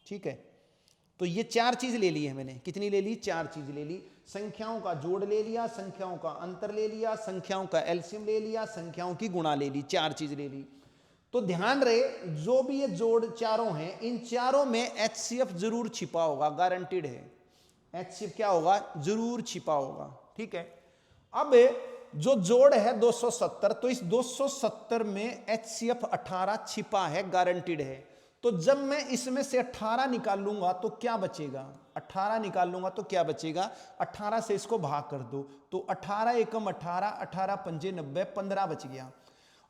ठीक है। तो ये चार चीज ले ली है मैंने, कितनी ले ली? चार चीज ले ली। संख्याओं का जोड़ ले लिया, संख्याओं का अंतर ले लिया, संख्याओं का एलसीएम ले लिया, संख्याओं की गुणा ले ली, चार चीज ले ली। तो ध्यान रहे जो भी ये जोड़ चारों हैं, इन चारों में HCF जरूर छिपा होगा, गारंटीड है। HCF क्या होगा? जरूर छिपा होगा, ठीक है। अब जो जोड़ है 270, तो इस 270 में HCF 18 छिपा है, गारंटीड है। तो जब मैं इसमें से 18 निकाल लूंगा तो क्या बचेगा? 18 निकाल लूंगा तो क्या बचेगा? 18 से इसको भाग कर दो, तो 18 एकम 18, 18 पंजे 90, 15 बच गया।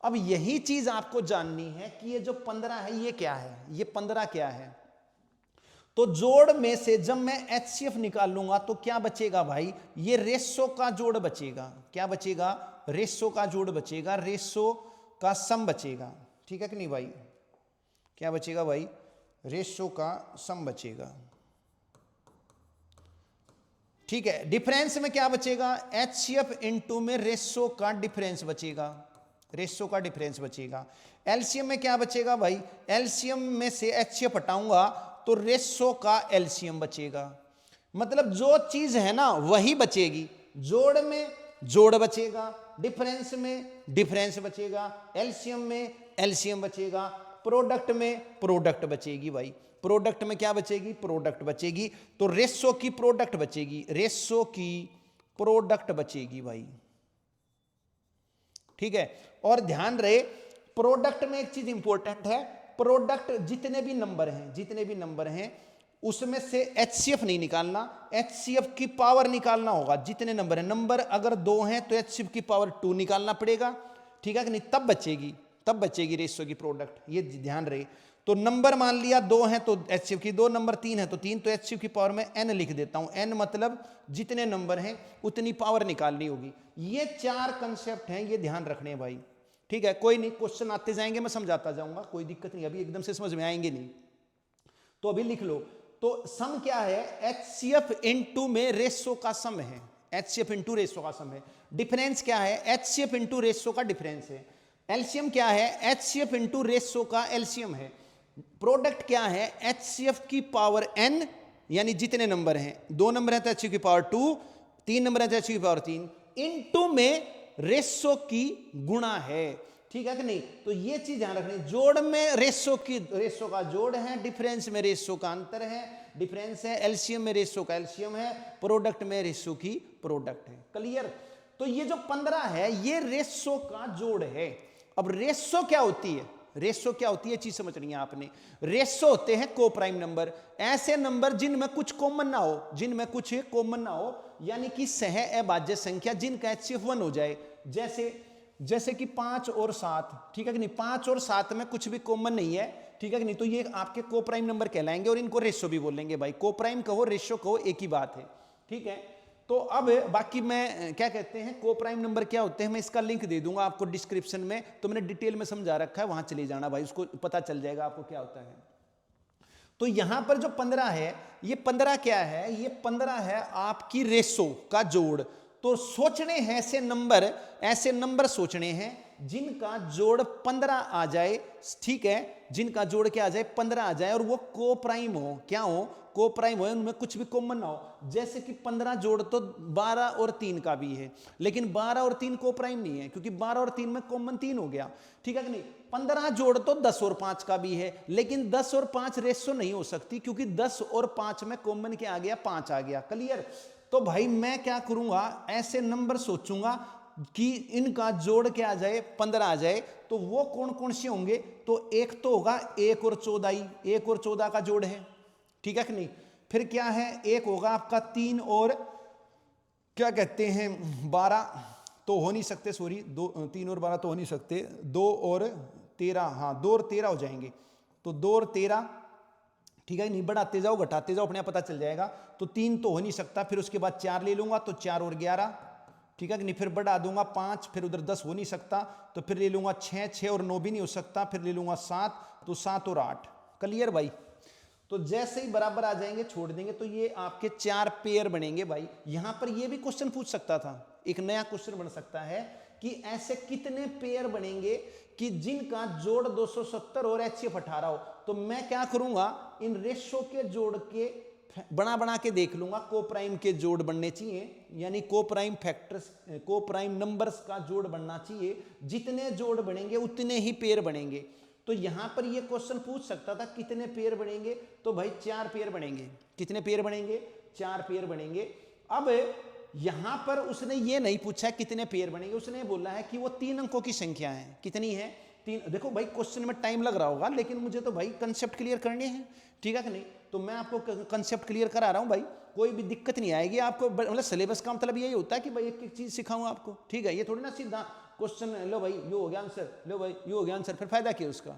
अब यही चीज आपको जाननी है कि ये जो 15 है ये क्या है, ये 15 क्या है। तो जोड़ में से जब मैं HCF निकाल लूंगा तो क्या बचेगा भाई? ये रेशो का जोड़ बचेगा। क्या बचेगा? रेशो का जोड़ बचेगा, रेशो का सम बचेगा, ठीक है कि नहीं भाई? क्या बचेगा भाई? रेशो का सम बचेगा, ठीक है। डिफरेंस में क्या बचेगा? HCF इनटू में रेशो का डिफरेंस बचेगा, रेशो का डिफरेंस बचेगा। एलसीएम में क्या बचेगा भाई? एलसीएम में से HCF हटाऊंगा तो रेशो का एलसीएम बचेगा। मतलब जो चीज है ना वही बचेगी। जोड़ में जोड़ बचेगा, डिफरेंस में डिफरेंस बचेगा, एलसीएम में एलसीएम बचेगा, प्रोडक्ट में प्रोडक्ट बचेगी भाई। प्रोडक्ट में क्या बचेगी? प्रोडक्ट बचेगी। तो रेशो की प्रोडक्ट बचेगी, रेशो की प्रोडक्ट बचेगी भाई, ठीक है। और ध्यान रहे प्रोडक्ट में एक चीज इंपॉर्टेंट है, प्रोडक्ट जितने भी नंबर हैं, जितने भी नंबर हैं उसमें से HCF नहीं निकालना, HCF की पावर निकालना होगा। जितने नंबर हैं, नंबर अगर 2 हैं तो HCF की पावर 2 निकालना पड़ेगा, ठीक है कि नहीं, तब बचेगी रेशो की प्रोडक्ट, ये ध्यान रहे। तो नंबर मान लिया 2 हैं तो HCF की 2, नंबर 3 है तो 3, तो HCF की पावर में n लिख देता हूं। n मतलब जितने नंबर हैं उतनी पावर निकालनी होगी। ये 4 कंसेप्ट हैं, ये ध्यान रखने हैं भाई, ठीक है। कोई नहीं, क्वेश्चन आते जाएंगे, मैं समझाता जाऊंगा, कोई दिक्कत नहीं, अभी एकदम से समझ में आएंगे नहीं। तो अभी लिख लो। तो सम क्या है? HCF इनटू में रेशो का सम है, HCF इनटू रेशो का सम है। डिफरेंस क्या है? HCF इनटू रेशो का डिफरेंस है। एलसीएम क्या है? HCF इनटू रेशो का एलसीएम है। प्रोडक्ट क्या है? HCF की पावर n, यानी जितने नंबर हैं, 2 नंबर है तो HCF की पावर 2, 3 नंबर है तो HCF की पावर 3, इनटू में रेशो की गुणा है, ठीक है कि नहीं। तो ये चीज ध्यान रखनी, जोड़ में रेशो का जोड़ है, डिफरेंस में रेशो का अंतर है, डिफरेंस है, एलसीएम में रेशो का एलसीएम है, प्रोडक्ट में रेशो की प्रोडक्ट है। क्लियर? तो ये जो 15 है ये रेशो का जोड़ है। अब रेशो क्या होती है? रेशो क्या होती है चीज समझनी है आपने। रेशो होते हैं को प्राइम नंबर, ऐसे नंबर जिनमें कुछ कॉमन ना हो, जिनमें कुछ कॉमन ना हो, यानी कि सह अभाज्य संख्या जिनका HCF 1 हो जाए। जैसे कि 5 और 7, ठीक है कि नहीं, 5 और 7 में कुछ भी कॉमन नहीं है, ठीक है कि नहीं, तो ये आपके को प्राइम नंबर कहलाएंगे और इनको रेशो भी बोलेंगे भाई। को प्राइम कहो रेशो कहो एक ही बात है, ठीक है। तो अब बाकी मैं क्या कहते हैं को प्राइम नंबर क्या होते हैं, मैं इसका लिंक दे दूंगा आपको डिस्क्रिप्शन में, तो मैंने डिटेल में समझा रखा है, वहां चले जाना भाई, उसको पता चल जाएगा आपको क्या होता है। तो यहां पर जो 15 है, ये 15 क्या है, ये 15 है आपकी रेशो का जोड़। तो सोचने हैं ऐसे नंबर सोचने हैं जिनका जोड़ 15 आ जाए, ठीक है, जिनका जोड़ क्या आ जाए 15 आ जाए, और वो को प्राइम हो, क्या हो, को प्राइम हो, उनमें कुछ भी कॉमन ना हो। जैसे कि 15 जोड़ तो 12 और 3 का भी है, लेकिन 12 और 3 को प्राइम नहीं है, क्योंकि 12 और 3 में कॉमन 3 हो गया, ठीक है कि नहीं। 15 जोड़ तो 10 और 5 का भी है, लेकिन 10 और 5 रेशो नहीं हो सकती, क्योंकि 10 और 5 में कॉमन क्या आ गया, 5 आ गया। क्लियर। तो भाई मैं क्या करूंगा, ऐसे नंबर सोचूंगा कि इनका जोड़ क्या आ जाए 15 आ जाए। तो वो कौन कौन से होंगे, तो एक तो होगा 1 और 14, 1 और 14 का जोड़ है, ठीक है कि नहीं। फिर क्या है, एक होगा आपका 3 और क्या कहते हैं 12, तो हो नहीं सकते, सॉरी, 3 और 12 तो हो नहीं सकते, 2 और 13, हाँ 2 और 13 हो जाएंगे, तो 2 और 13, ठीक है नहीं, बढ़ाते जाओ घटाते जाओ, अपने आप पता चल जाएगा। तो 3 तो हो नहीं सकता, फिर उसके बाद 4 ले लूंगा, तो 4 और 11, ठीक है कि नहीं, फिर बढ़ा दूंगा 5, फिर उधर 10 हो नहीं सकता, तो फिर ले लूंगा 6, 6 और 9 भी नहीं हो सकता, फिर ले लूंगा 7, तो 7 और 8। क्लियर भाई। तो जैसे ही बराबर आ जाएंगे छोड़ देंगे, तो ये आपके 4 पेयर बनेंगे भाई। यहां पर ये भी क्वेश्चन पूछ सकता था, एक नया क्वेश्चन बन सकता है कि ऐसे कितने पेयर बनेंगे कि जिनका जोड़ 270 और HCF 18 हो। तो मैं क्या करूंगा, इन रेशो के जोड़ के बना के देख लूंगा, को प्राइम के जोड़ बनने चाहिए, यानी को प्राइम फैक्टर्स, को प्राइम नंबर्स का जोड़ बनना चाहिए, जितने जोड़ बनेंगे उतने ही पेयर बनेंगे। तो यहां पर ये क्वेश्चन पूछ सकता था कितने पेयर बनेंगे, तो भाई 4 पेयर बनेंगे। कितने पेयर बनेंगे, 4 पेयर बनेंगे। अब यहां पर उसने ये नहीं पूछा कितने पेयर बनेंगे, उसने बोला है कि वो 3 अंकों की संख्या है। कितनी है, 3। देखो भाई क्वेश्चन में टाइम लग रहा होगा, लेकिन मुझे तो भाई कंसेप्ट क्लियर करने हैं, ठीक है कि नहीं। तो मैं आपको कंसेप्ट क्लियर करा रहा हूं भाई, कोई भी दिक्कत नहीं आएगी आपको। मतलब सिलेबस का मतलब यही होता है कि भाई एक एक चीज सिखाऊं आपको, ठीक है। ये थोड़ी ना सीधा क्वेश्चन, लो भाई ये हो गया आंसर, लो भाई ये हो गया आंसर, फिर फायदा क्या उसका,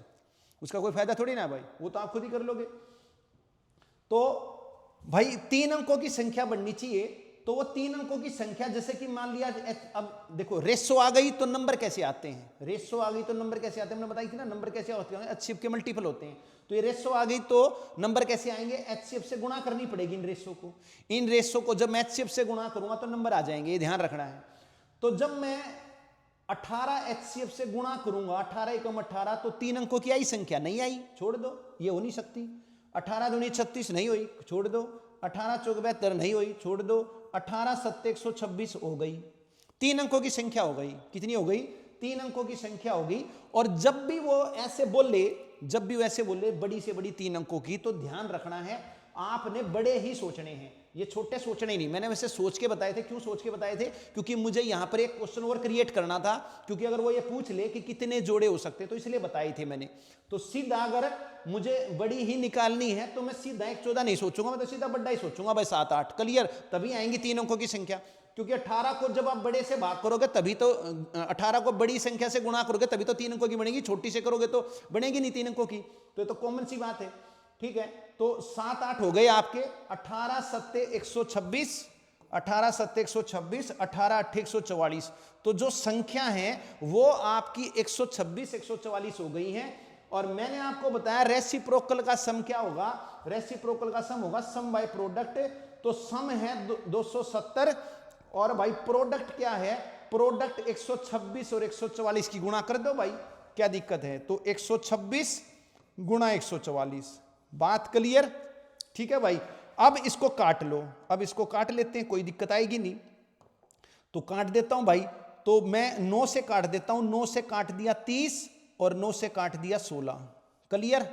उसका कोई फायदा थोड़ी ना भाई, वो तो आप खुद ही कर लोगे। तो भाई 3 अंकों की संख्या बननी चाहिए, तो वो 3 अंकों की संख्या, जैसे कि मान लिया, अब देखो रेशो आ गई तो नंबर कैसे आते हैं, रेशो आ गई तो नंबर कैसे आते हैं, मैंने बताई थी ना, नंबर कैसे होते हैं, HCF के मल्टीपल होते हैं। तो ये रेशो आ गई तो नंबर कैसे आएंगे, HCF से गुणा करनी पड़ेगी इन रेशो को। इन रेशो को जब मैं HCF से गुणा करूंगा तो नंबर आ जाएंगे, ये ध्यान रखना है। तो जब मैं 18 HCF से गुणा करूंगा, 18 एकम 18, तो 3 अंकों की आई संख्या नहीं आई, छोड़ दो, ये हो नहीं सकती। 18 दूनी 36 नहीं हुई, छोड़ दो। 18 चौक 72 नहीं हुई, छोड़ दो। 18 7 126 हो गई, 3 अंकों की संख्या हो गई। कितनी हो गई, 3 अंकों की संख्या हो गई। और जब भी वो ऐसे बोले बड़ी से बड़ी 3 अंकों की, तो ध्यान रखना है आपने बड़े ही सोचने हैं, ये छोटे सोचने नहीं। मैंने वैसे सोच के बताए थे, क्यों सोच के बताए थे, क्योंकि मुझे यहां पर एक क्वेश्चन और क्रिएट करना था, क्योंकि अगर वो ये पूछ ले कि कितने जोड़े हो सकते, तो इसलिए बताए थे मैंने। तो सीधा अगर मुझे बड़ी ही निकालनी है तो मैं सीधा 1 14 नहीं सोचूंगा, मैं तो सीधा बड़ा ही सोचूंगा भाई, 7 8। क्लियर। तभी आएंगी 3 अंकों की संख्या, क्योंकि 18 को जब आप बड़े से भाग करोगे तभी तो, 18 को बड़ी संख्या से गुणा करोगे तभी तो 3 अंकों की बनेगी, छोटी से करोगे तो बनेगी नहीं 3 अंकों की। तो ये तो कॉमन सी बात है, ठीक है। तो 7 8 हो गए आपके, 18 7 126, 18 7 126, 18 8 144। तो जो संख्या है वो आपकी 126 144 हो गई है। और मैंने आपको बताया रेसिप्रोकल का सम क्या होगा, रेसिप्रोकल का सम होगा सम बाय प्रोडक्ट। तो सम है 270, और भाई प्रोडक्ट क्या है, प्रोडक्ट 126 और 144 की गुणा कर दो भाई, क्या दिक्कत है। तो 126 गुणा 144, बात क्लियर, ठीक है भाई। अब इसको काट लो, अब इसको काट लेते हैं, कोई दिक्कत आएगी नहीं। तो काट देता हूं भाई, तो मैं 9 से काट देता हूं, 9 से काट दिया 30 और 9 से काट दिया 16। क्लियर।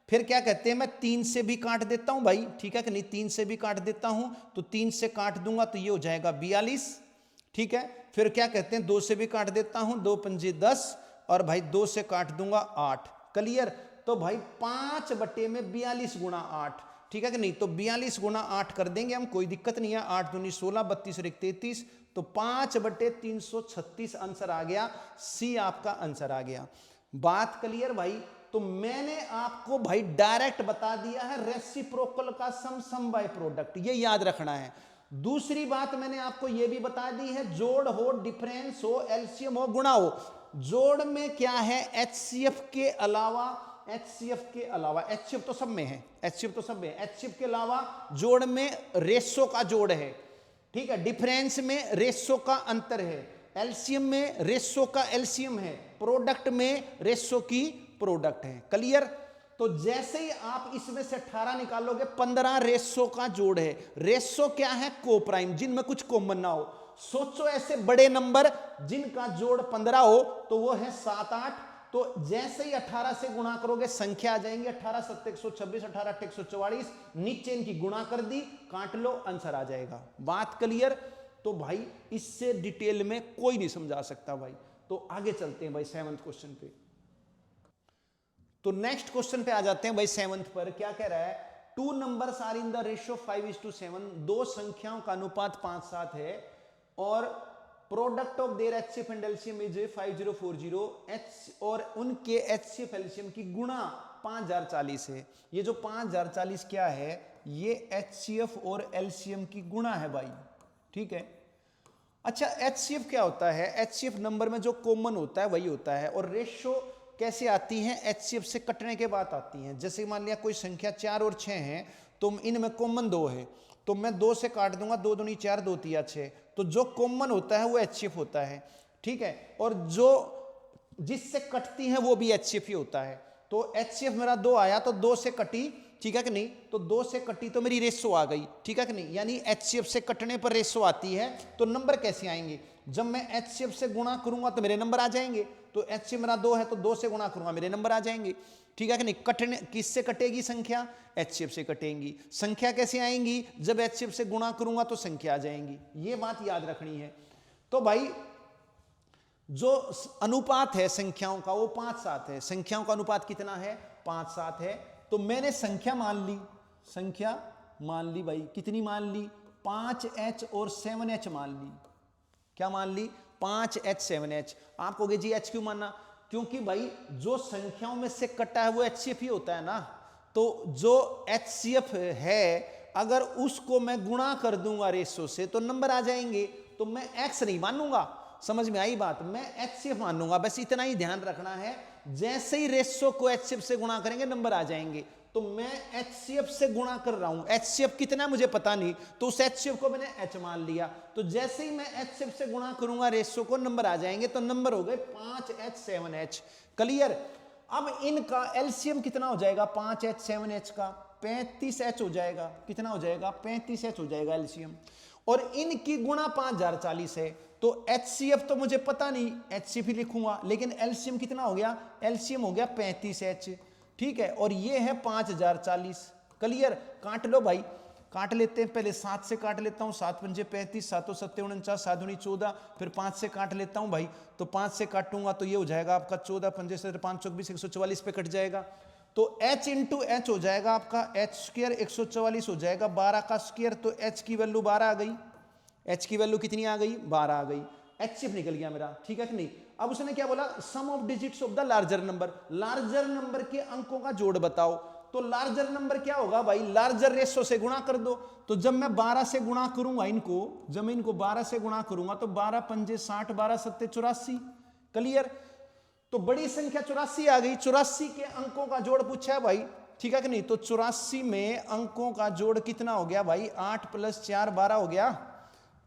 फिर क्या कहते हैं, मैं 3 से भी काट देता हूं भाई, ठीक है कि नहीं, 3 से भी काट देता हूं, तो 3 से काट दूंगा तो ये हो जाएगा 42, ठीक है। फिर क्या कहते हैं, 2 से भी काट देता हूं, 2 पंजे 10, और भाई 2 से काट दूंगा 8। क्लियर। तो भाई 5 बटे में 42 गुणा 8, ठीक है कि नहीं। तो 42 गुणा 8 कर देंगे हम, कोई दिक्कत नहीं है। 8 दूनी 16, 32 और 1 33, तो 5 बटे 336 आंसर आ गया, सी आपका आंसर आ गया। बात क्लियर भाई। तो मैंने आपको भाई डायरेक्ट बता दिया है रेसिप्रोकल का सम बाय प्रोडक्ट, ये याद रखना है। दूसरी बात मैंने आपको यह भी बता दी है, जोड़ हो, डिफरेंस हो, एलसीएम हो, गुणा हो। जोड़ में क्या है, एचसीएफ के अलावा, एचसीएफ तो सब में है, एचसीएफ के अलावा जोड़ में रेशो का जोड़ है, ठीक है। डिफरेंस में रेशो का अंतर है, एलसीएम में रेशो का एलसीएम है, प्रोडक्ट में रेशो की प्रोडक्ट है। क्लियर। तो जैसे ही आप इसमें से 18 निकालोगे, 15 रेशो का जोड़ है। रेशो क्या है, कोप्राइम, जिनमें कुछ कॉमन ना हो। सोचो ऐसे बड़े नंबर जिनका जोड़ 15 हो, तो वो है 7, 8। तो जैसे ही 18 से गुणा करोगे संख्या आ जाएंगे, 18 7 126, 18 8 144, नीचे इनकी गुणा कर दी, काट लो, आंसर आ जाएगा। बात क्लियर। तो भाई इससे डिटेल में कोई नहीं समझा सकता भाई। तो आगे चलते हैं भाई 7th क्वेश्चन पे। तो नेक्स्ट क्वेश्चन पे आ जाते हैं भाई 7th पर। क्या कह रहा है, 2 numbers are in the ratio 5:7। दो संख्याओं का अनुपात 5:7 है और product of their HCF and LCM is 5040। H और उनके एचसीएफ एलसीएम की गुणा 5040 है। ये जो 5040 क्या है, ये एचसीएफ और एलसीएम की गुणा है भाई, ठीक है। अच्छा, एचसीएफ क्या होता है, एचसीएफ नंबर में जो कॉमन होता है वही होता है। और रेशियो कैसे आती हैं, एचसीएफ से कटने के बाद आती हैं। जैसे मान लिया कोई संख्या 4 और 6 है, तो इनमें कॉमन 2 है, तो मैं 2 से काट दूंगा, 2 दूनी 4, 2 तिया 6। तो जो कॉमन होता है वो एचसीएफ होता है, ठीक है। और जो जिससे कटती है वो भी एचसीएफ ही होता है। तो एचसीएफ मेरा 2 आया तो 2 से कटी, ठीक है कि नहीं। तो 2 से कटी तो मेरी रेशो आ गई, ठीक है कि नहीं। यानी एचसीएफ से कटने पर रेशो आती है। तो नंबर कैसे आएंगे, जब मैं एचसीएफ से गुणा करूंगा तो मेरे नंबर आ जाएंगे। तो एचसीएफ मेरा 2 है तो 2 से गुणा करूंगा, मेरे नंबर आ जाएंगे, ठीक है कि नहीं। कटने किससे कटेगी संख्या, एचसीएफ से कटेंगी। संख्या कैसे आएंगी, जब एचसीएफ से गुणा करूंगा तो संख्या आ जाएंगी। ये बात याद रखनी है। तो भाई जो अनुपात है संख्याओं का वो 5:7 है। संख्याओं का अनुपात कितना है, 5:7 है। तो मैंने संख्या मान ली भाई, कितनी मान ली, 5h और 7h मान ली। क्या मान ली, 5h 7h। आप कहोगे जी h क्यों मानना, क्योंकि भाई जो संख्याओं में से कटा है वो एचसीएफ ही होता है ना। तो जो एचसीएफ है अगर उसको मैं गुणा कर दूंगा रेशो से तो नंबर आ जाएंगे। तो मैं x नहीं मानूंगा, समझ में आई बात, मैं एचसीएफ मानूंगा। बस इतना ही ध्यान रखना है, जैसे ही रेशो को एचसीएफ से गुणा करेंगे नंबर आ जाएंगे। तो मैं एचसीएफ से गुणा कर रहा हूं, एचसीएफ कितना मुझे पता नहीं, तो उस एचसीएफ को मैंने h मान लिया। तो जैसे ही मैं एचसीएफ से गुणा करूंगा रेशो को, नंबर आ जाएंगे। तो नंबर हो गए 5h 7h। क्लियर। अब इनका एलसीएम कितना हो जाएगा, 5h 7h का 35h हो जाएगा। कितना हो जाएगा, 35h हो जाएगा एलसीएम। और इनकी गुणा 5040 है। तो एचसीएफ तो मुझे पता नहीं, एचसीएफ ही लिखूंगा, लेकिन एलसीएम कितना हो गया, एलसीएम हो गया 35h, ठीक है। और ये है 5040। क्लियर। काट लो भाई, काट लेते हैं। पहले 7 से काट लेता हूं, 7 पंजे 35, 7 7 49, 7 दूनी 14। फिर 5 से काट लेता हूं भाई, तो 5 से काटूंगा तो ये हो जाएगा आपका 14 पंजे से 5 चौक 20, 144 पे कट जाएगा। तो h इंटू एच हो जाएगा आपका h स्क्वायर, 144 हो जाएगा 12 का स्क्वायर। तो h की वैल्यू 12 आ गई। h की वैल्यू कितनी आ गई, 12 आ गई। एचसीएफ निकल गया मेरा, ठीक है कि नहीं। अब उसने क्या बोला, sum of digits of the larger number, larger number के अंकों का जोड़ बताओ। तो लार्जर नंबर क्या होगा भाई, लार्जर रेशो से गुणा कर दो। तो जब मैं 12 से गुणा करूंगा इनको, जब मैं इनको 12 से गुणा करूंगा तो 12 पंजे 60, 12 सत्ते 84। क्लियर। तो बड़ी संख्या 84 आ गई। 84 के अंकों का जोड़ पूछा है भाई, ठीक है कि नहीं। तो 84 में अंकों का जोड़ कितना हो गया भाई, 8 + 4 12 हो गया।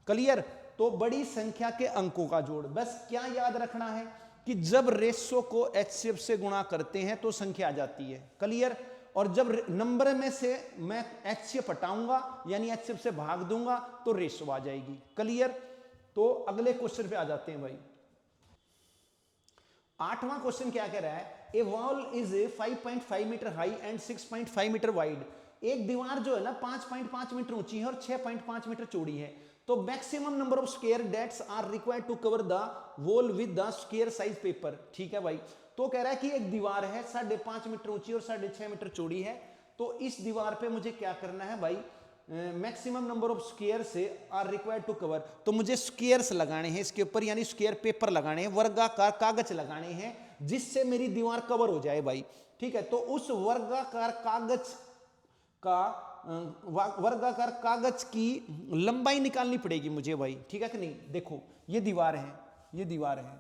क्लियर। तो बड़ी संख्या के अंकों का जोड़। बस क्या याद रखना है कि जब रेशो को एचसीएफ से गुणा करते हैं तो संख्या आ जाती है। क्लियर। और जब नंबर में से मैं एचसीएफ हटाऊंगा यानी एचसीएफ से भाग दूंगा तो रेशो आ जाएगी। क्लियर। तो अगले क्वेश्चन पे आ जाते हैं भाई। 8वां क्वेश्चन क्या कह रहा है, a wall is 5.5 metre high and 6.5 metre wide. एक दीवार जो है ना 5.5 मीटर ऊंची है और 6.5 मीटर चौड़ी है। तो maximum number of square dates are required to cover the wall with the square size paper. ठीक है भाई। तो कह रहा है कि एक दीवार है 5.5 मीटर ऊंची और 6.5 मीटर चौड़ी है। तो इस दीवार पे मुझे क्या करना है भाई, मैक्सिमम नंबर ऑफ स्क्वायर से आर रिक्वायर्ड टू कवर। तो मुझे स्क्वायर्स लगाने हैं इसके ऊपर, यानी स्क्वायर पेपर लगाने हैं, वर्गाकार कागज लगाने हैं जिससे मेरी दीवार कवर हो जाए भाई। ठीक है। तो उस वर्गाकार का वर्गाकार कागज की लंबाई निकालनी पड़ेगी मुझे भाई, ठीक है कि नहीं। देखो ये दीवार है, ये दीवार है,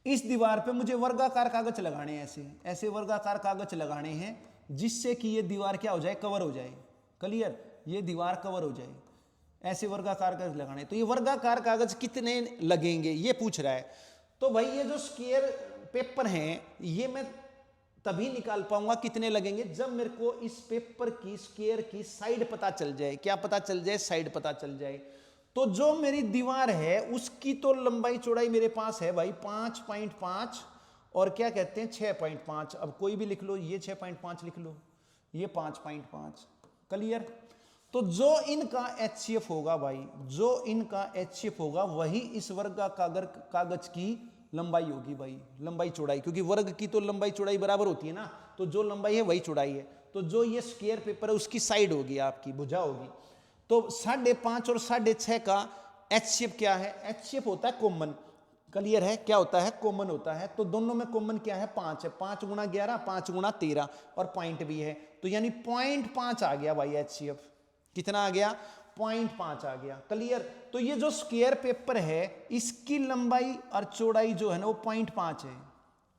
इस दीवार पे मुझे वर्गाकार कागज लगाने हैं, ऐसे ऐसे वर्गाकार कागज लगाने हैं जिससे कि ये दीवार क्या हो जाए, कवर हो जाए। क्लियर, ये दीवार कवर हो जाए, ऐसे वर्गाकार कागज लगाने। तो ये वर्गाकार कागज कितने लगेंगे ये पूछ रहा है। तो भाई ये जो स्क्वायर पेपर हैं ये मैं तभी निकाल पाऊंगा कितने लगेंगे जब मेरे को इस पेपर की स्क्वायर की साइड पता चल जाए। क्या पता चल जाए, साइड पता चल जाए। तो जो मेरी दीवार है उसकी तो लंबाई चौड़ाई मेरे पास है भाई 5.5 और क्या कहते हैं 6.5। अब कोई भी लिख लो, ये 6.5 लिख लो, ये 5.5। क्लियर। तो जो इनका HCF होगा भाई, जो इनका HCF होगा वही इस वर्ग का कागज की लंबाई होगी भाई, लंबाई चौड़ाई, क्योंकि वर्ग की तो लंबाई चौड़ाई बराबर होती है ना। तो जो लंबाई है वही चौड़ाई है। तो जो ये स्क्वायर पेपर है उसकी साइड होगी, आपकी भुजा होगी। तो 5.5 और 6.5 का HCF क्या है, HCF होता है कॉमन। क्लियर है, क्या होता है, कॉमन होता है। तो दोनों में कॉमन क्या है, 5 है। 5 गुणा 11, 5 गुणा 13 और पॉइंट भी है। तो यानी 0.5 आ गया भाई HCF। कितना आ गया, 0.5 आ गया। क्लियर। तो ये जो स्क्वायर पेपर है इसकी लंबाई और चौड़ाई जो है ना वो 0.5 है,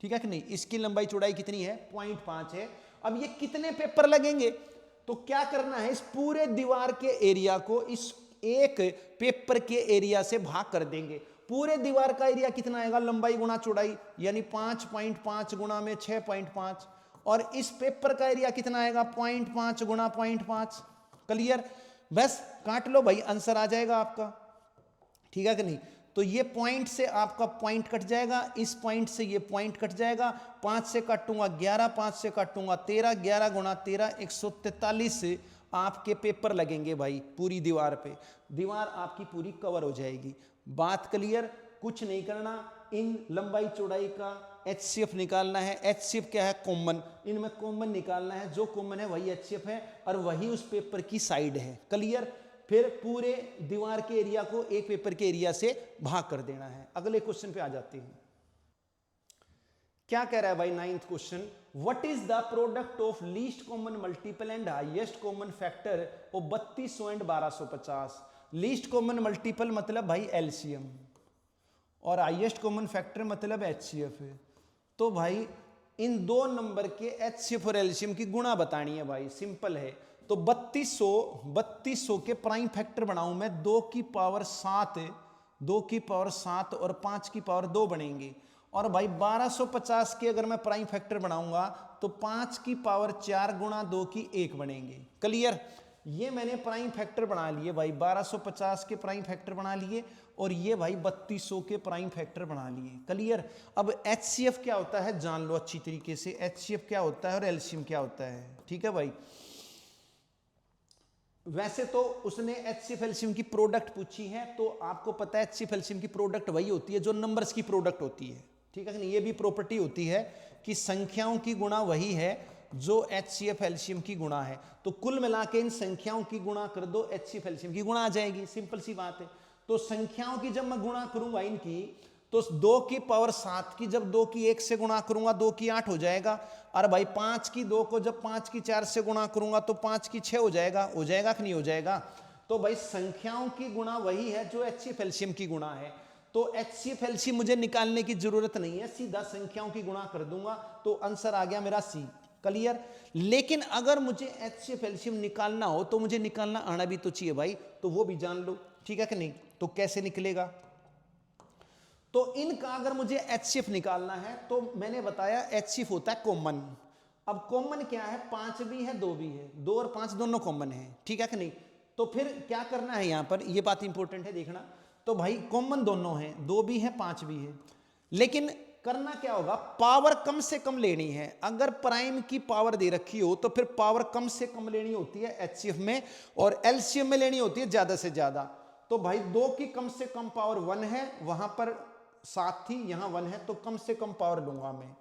ठीक है कि नहीं। इसकी लंबाई चौड़ाई कितनी है, 0.5 है। अब ये कितने पेपर लगेंगे, तो क्या करना है, इस पूरे दीवार के एरिया को इस एक पेपर के एरिया से भाग कर देंगे। पूरे दीवार का एरिया कितना आएगा, लंबाई गुणा चौड़ाई, यानी 5.5 गुणा में 6.5। और इस पेपर का एरिया कितना आएगा, 0.5 गुणा 0.5। क्लियर। बस काट लो भाई, आंसर आ जाएगा आपका, ठीक है कि नहीं। तो ये पॉइंट से आपका पॉइंट कट जाएगा, इस पॉइंट से ये पॉइंट कट जाएगा। 5 से काटूंगा 11, 5 से काटूंगा 13, 11 गुणा 13 143 आपके पेपर लगेंगे भाई पूरी दीवार पे। दीवार आपकी पूरी कवर हो जाएगी। बात क्लियर। कुछ नहीं करना, इन लंबाई चौड़ाई का HCF निकालना है। HCF क्या है, कॉमन। इनमें कॉमन निकालना है, जो कॉमन है वही HCF है और वही उस पेपर की साइड है। क्लियर। फिर पूरे दीवार के एरिया को एक पेपर के एरिया से भाग कर देना है। अगले क्वेश्चन पे आ जाते हैं। क्या कह रहा है भाई, 9th question, what is the product of least common multiple and highest common factor of 3200 and 1250। Least common multiple मतलब भाई LCM और हाईएस्ट कॉमन फैक्टर मतलब HCF है। तो भाई इन दो नंबर के HCF और LCM की गुणा बतानी है भाई, सिंपल है। तो 3200 के प्राइम फैक्टर बनाऊं मैं, 2 की पावर 7, 2 की पावर 7 और 5 की पावर 2 बनेंगे। और भाई 1250 के अगर मैं प्राइम फैक्टर बनाऊंगा तो 5 की पावर 4 गुणा 2 की 1 बनेंगे। क्लियर। ये मैंने प्राइम फैक्टर बना लिए भाई, 1250 के प्राइम फैक्टर बना लिए और ये भाई 3200 के प्राइम फैक्टर बना लिए। क्लियर। अब HCF क्या होता है जान लो अच्छी तरीके से, HCF क्या होता है और LCM क्या होता है, ठीक है भाई। वैसे तो उसने HCF LCM की प्रोडक्ट पूछी है, तो आपको पता है HCF LCM की प्रोडक्ट वही होती है जो नंबर्स की प्रोडक्ट होती है, ठीक है कि नहीं। ये भी प्रॉपर्टी होती है कि संख्याओं की गुणा वही है जो HCF LCM की गुणा है। तो कुल मिला के इन संख्याओं की गुणा कर दो, HCF LCM की गुणा आ जाएगी, सिंपल सी बात है। तो संख्याओं की जब मैं गुणा करूंगा इनकी, तो 2 की पावर 7 की जब 2 की 1 से गुणा करूंगा 2 की 8 हो जाएगा। और भाई 5 की 2 को जब 5 की 4 से गुणा करूंगा तो 5 की 6 हो जाएगा कि नहीं हो जाएगा। तो भाई संख्याओं की गुणा वही है जो HCF LCM की गुणा है। तो HCF LCM मुझे निकालने की जरूरत नहीं है, सीधा संख्याओं की गुणा कर दूंगा तो आंसर आ गया मेरा C। क्लियर। लेकिन अगर मुझे HCF LCM निकालना हो तो मुझे निकालना आना भी तो चाहिए भाई, तो वो भी जान लो, ठीक है कि नहीं। तो कैसे निकलेगा, तो इनका अगर मुझे HCF निकालना है तो मैंने बताया HCF होता है कॉमन। अब कॉमन क्या है, 5 भी है 2 भी है, 2 और 5 दोनों कॉमन है, ठीक है कि नहीं। तो फिर क्या करना है यहां पर, ये बात इंपॉर्टेंट है देखना। तो भाई कॉमन दोनों हैं, 2 भी है 5 भी है, लेकिन करना क्या होगा, पावर कम से कम लेनी है। अगर प्राइम की पावर दे रखी हो तो फिर पावर कम से कम लेनी होती है HCF में, और LCM में लेनी होती है ज्यादा से ज्यादा। तो भाई 2 की कम से कम पावर 1 है, वहां पर 7 थी, यहां 1 है, तो कम से कम पावर लूंगा मैं।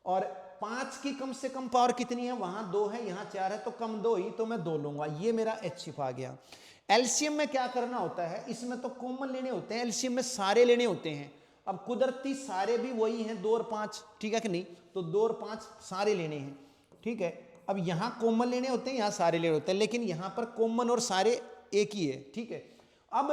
और 5 की कम से कम पावर कितनी है, वहां 2 है, यहां 4 है, तो कम 2 ही, तो मैं 2 लूंगा। ये मेरा HCF आ गया। LCM में क्या करना होता है, इसमें तो कॉमन लेने होते हैं, LCM में सारे लेने होते हैं। अब कुदरती सारे भी वही हैं 2 और 5, ठीक है कि नहीं। तो 2 और 5 सारे लेने हैं, ठीक है। अब यहां कॉमन लेने होते हैं, यहां सारे लेने होते हैं, लेकिन यहां पर कॉमन और सारे एक ही है, ठीक है। अब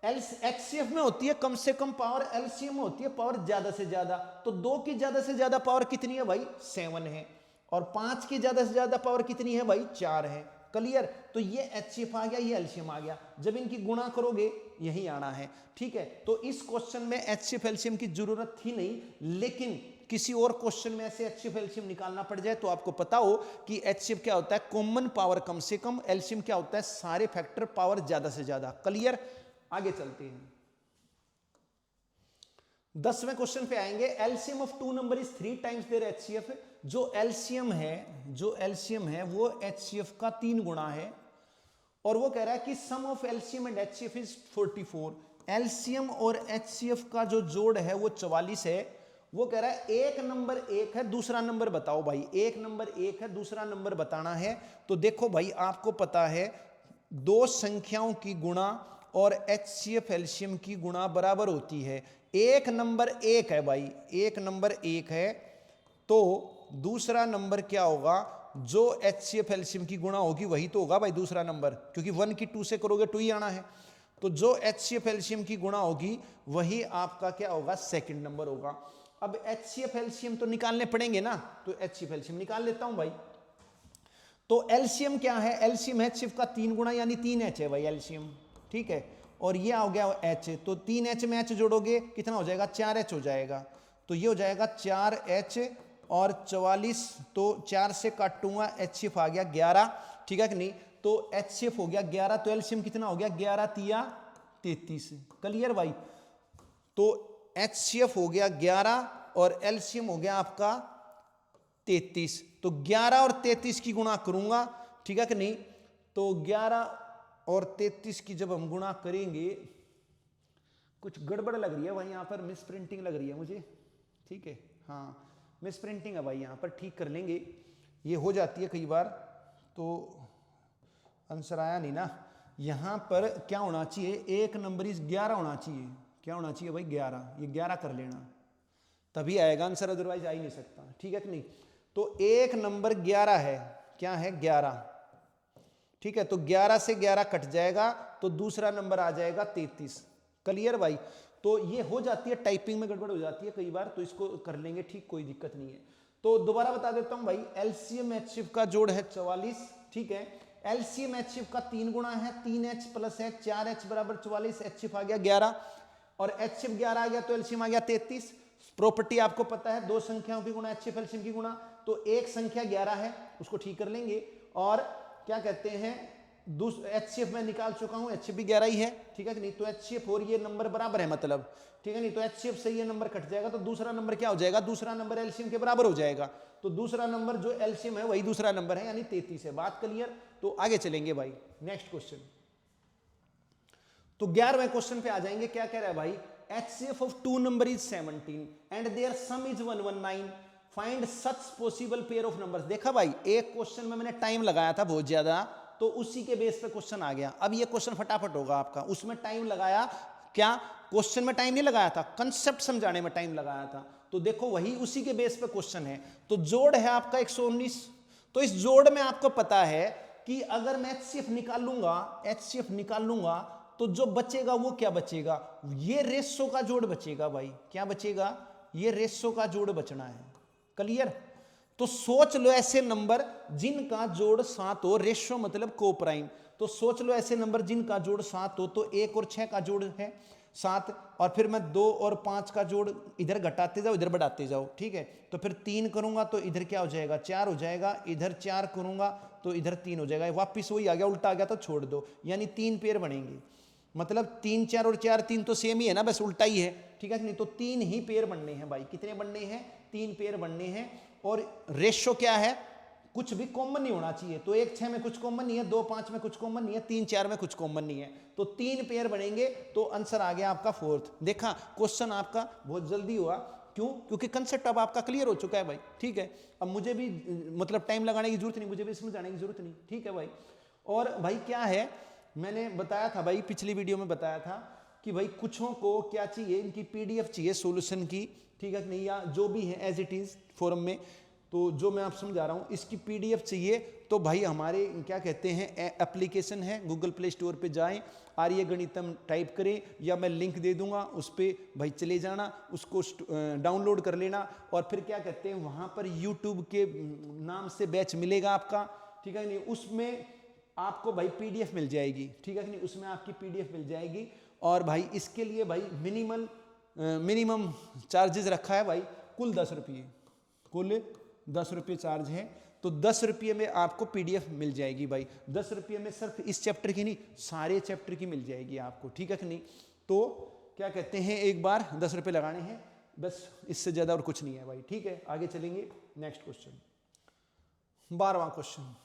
HCF में होती है कम से कम पावर, LCM में होती है पावर ज्यादा से ज्यादा। तो 2 की ज्यादा से ज्यादा पावर कितनी है भाई? 7 है। और 5 की ज्यादा से ज्यादा पावर कितनी है भाई? 4 है। क्लियर? तो ये HCF आ गया, ये LCM आ गया। जब इनकी गुणा करोगे यही आना है, ठीक है। तो इस क्वेश्चन में HCF LCM की जरूरत थी नहीं, लेकिन किसी और क्वेश्चन में ऐसे HCF LCM निकालना पड़ जाए तो आपको पता हो कि HCF क्या होता है? कॉमन पावर कम से कम, LCM क्या होता है? सारे फैक्टर पावर ज्यादा से ज्यादा। क्लियर? आगे चलते हैं, 10वें क्वेश्चन पे आएंगे। LCM of 2 number is 3 times their HCF। जो LCM है वो HCF का 3 गुना है, और वो कह रहा है कि sum of LCM and HCF is 44। LCM और HCF का जो जोड़ है वो 44 है। वो कह रहा है एक नंबर 1 है, दूसरा नंबर बताओ भाई। एक नंबर 1 है, दूसरा नंबर बताना है। तो देखो भाई, आपको पता है दो संख्याओं की गुणा और HCF LCM की गुणा बराबर होती है। एक नंबर 1 है भाई, एक नंबर 1 है, तो दूसरा नंबर क्या होगा? जो HCF LCM की गुणा होगी वही तो होगा भाई दूसरा नंबर, क्योंकि 1 की 2 से करोगे 2 ही आना है। तो जो HCF LCM की गुणा होगी वही आपका क्या होगा? सेकंड नंबर होगा। अब HCF LCM तो निकालने पड़ेंगे ना, तो HCF LCM निकाल लेता हूं भाई। तो LCM क्या है? LCM HCF का 3 गुना, यानी 3H है भाई LCM, ठीक है। और ये आ गया H, तो 3H में H जोड़ोगे कितना हो जाएगा? 4H हो जाएगा। तो ये हो जाएगा 4H और 44, तो 4 से काटूंगा, HCF आ गया 11, ठीक है कि नहीं? तो HCF हो गया 11, तो LCM कितना हो गया? 11 तिया 33। क्लियर भाई? तो HCF हो गया 11 और LCM हो गया आपका 33। तो 11 और 33 की गुणा करूंगा, ठीक है कि नहीं? तो 11 और 33 की जब हम गुणा करेंगे, कुछ गड़बड़ लग रही है भाई, यहां पर मिस प्रिंटिंग लग रही है मुझे, ठीक है। हाँ, मिस प्रिंटिंग है भाई, यहां पर ठीक कर लेंगे, ये हो जाती है कई बार। तो आंसर आया नहीं ना। यहां पर क्या होना चाहिए? एक नंबर इस 11 होना चाहिए। क्या होना चाहिए भाई? 11। ये 11 कर लेना, तभी आएगा आंसर, अदरवाइज आ ही नहीं सकता, ठीक है कि नहीं? तो एक नंबर 11 है, क्या है? 11, ठीक है। तो 11 से 11 कट जाएगा, तो दूसरा नंबर आ जाएगा 33। क्लियर भाई? तो ये हो जाती है, टाइपिंग में गड़बड़ हो जाती है कई बार, तो इसको कर लेंगे ठीक, कोई दिक्कत नहीं है। तो दोबारा बता देता हूं भाई, LCM HCF का जोड़ है 44, ठीक है। LCM HCF का 3 गुणा है, 3H प्लस है 4H बराबर 44, HCF आ गया 11 और HCF 11 आ गया, तो LCM आ गया 33। प्रॉपर्टी आपको पता है, दो संख्याओं की गुणा HCF LCM की गुणा, तो एक संख्या 11 है, उसको ठीक कर लेंगे। और क्या कहते हैं, HCF में निकाल चुका हूं, HCF भी 11 ही है, ठीक है कि नहीं? तो HCF और ये नंबर बराबर है मतलब, ठीक है नहीं? तो HCF से ये नंबर कट जाएगा, तो दूसरा नंबर क्या हो जाएगा? दूसरा नंबर LCM के बराबर हो जाएगा। तो दूसरा नंबर जो LCM है वही दूसरा नंबर है, यानी 33 है। बात क्लियर? तो आगे चलेंगे भाई, नेक्स्ट क्वेश्चन। तो 11वें क्वेश्चन पे आ जाएंगे। क्या कह रहा है भाई? HCF of 2 number is 17 and their sum is 119, find such possible pair of numbers. देखा भाई, एक क्वेश्चन में मैंने टाइम लगाया था बहुत ज्यादा, तो उसी के बेस पे क्वेश्चन आ गया। अब ये क्वेश्चन फटाफट होगा आपका, उसमें टाइम लगाया क्या? क्वेश्चन में टाइम नहीं लगाया था, कंसेप्ट समझाने में टाइम लगाया था। तो देखो वही उसी के बेस पे क्वेश्चन है। तो जोड़ है आपका 119, तो इस जोड़ में आपको पता है कि अगर मैं HCF निकाल लूंगा तो जो बचेगा वो क्या बचेगा? ये रेशो का जोड़ बचेगा भाई। क्या बचेगा? ये रेशो का जोड़ बचना है। क्लियर? तो सोच लो ऐसे नंबर जिनका जोड़ 7 हो, रेशो मतलब को प्राइम। तो सोच लो ऐसे नंबर जिनका जोड़ 7 हो, तो 1 और 6 का जोड़ है 7, और फिर मैं 2 और 5 का जोड़ इधर घटाते जाओ, इधर बढ़ाते जाओ, ठीक है। तो फिर 3 करूंगा तो इधर क्या हो जाएगा? 4 हो जाएगा, इधर 4 करूंगा तो इधर 3 हो जाएगा, वापिस वही आ गया, उल्टा आ गया तो छोड़ दो, यानी 3 पेयर बनेंगे। मतलब 3 4 और 4 3 तो सेम ही है ना, बस उल्टा ही है, ठीक है नहीं? तो 3 ही पेयर बनने हैं भाई। कितने बनने हैं? 3 पेयर बनने हैं। और रेशो क्या है? कुछ भी कॉमन नहीं होना चाहिए। तो 1 6 में कुछ कॉमन नहीं है, 2 5 में कुछ कॉमन नहीं है, 3 4 में कुछ कॉमन नहीं है, तो 3 पेयर बनेंगे। तो आंसर आ गया आपका 4th। देखा, क्वेश्चन आपका बहुत जल्दी हुआ, क्यों? क्योंकि कंसेप्ट अब आपका क्लियर हो चुका है भाई, ठीक है। अब मुझे भी मतलब टाइम लगाने की जरूरत नहीं, मुझे भी समझाने की जरूरत नहीं, ठीक है भाई। और भाई क्या है, मैंने बताया था भाई, पिछली वीडियो में बताया था कि भाई कुछों को क्या चाहिए, इनकी PDF चाहिए सॉल्यूशन की, ठीक है नहीं? या जो भी है एज इट इज फॉर्म में, तो जो मैं आप समझा रहा हूँ इसकी पीडीएफ चाहिए तो भाई हमारे क्या कहते हैं एप्लीकेशन है, गूगल प्ले स्टोर पे जाएं, आर्य गणितम टाइप करें या मैं लिंक दे दूंगा उस पर भाई चले जाना, उसको डाउनलोड कर लेना और फिर क्या कहते हैं वहाँ पर यूट्यूब के नाम से बैच मिलेगा आपका, ठीक है नहीं, उसमें आपको भाई पीडीएफ मिल जाएगी, ठीक है कि नहीं, उसमें आपकी पीडीएफ मिल जाएगी। और भाई इसके लिए भाई मिनिमम चार्जेस रखा है भाई कुल 10 रुपये, कुल 10 रुपये चार्ज है। तो 10 रुपये में आपको पीडीएफ मिल जाएगी भाई, 10 रुपये में सिर्फ इस चैप्टर की नहीं सारे चैप्टर की मिल जाएगी आपको, ठीक है कि नहीं। तो क्या कहते हैं एक बार 10 रुपये लगाने हैं बस, इससे ज़्यादा और कुछ नहीं है भाई, ठीक है। आगे चलेंगे, नेक्स्ट क्वेश्चन 12वां question,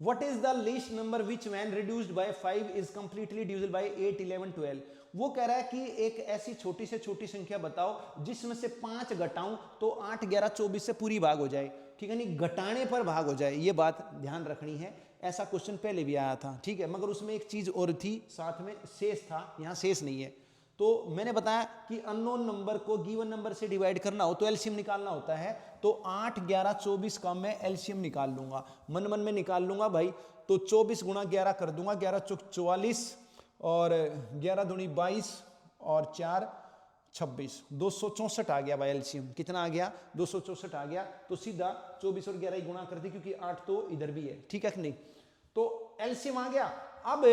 What is the least number which when reduced by 5 is completely divisible by 8, 11, 12? वो कह रहा है कि एक ऐसी छोटी से छोटी संख्या बताओ जिसमें से 5 घटाऊं तो 8, 11, 24 से पूरी भाग हो जाए, ठीक है नहीं, घटाने पर भाग हो जाए, ये बात ध्यान रखनी है। ऐसा क्वेश्चन पहले भी आया था, ठीक है, मगर उसमें एक चीज और थी, साथ में शेष था, यहाँ शेष नहीं है। तो मैंने बताया कि अननोन नंबर को गिवन नंबर से डिवाइड करना हो तो एलसीएम निकालना होता है, तो 8, 11, 24 का मैं एलसीएम निकाल लूंगा, मन मन में निकाल लूंगा भाई। तो 24 गुणा 11 कर दूंगा, 11 चौक 44 और 11 दूनी 22 और 4 26, 264 आ गया भाई एलसीएम। कितना आ गया? 264 आ गया। तो सीधा 24 और 11 ही गुणा कर दी क्योंकि 8 तो इधर भी है, ठीक है कि नहीं। तो एलसीएम आ गया। अब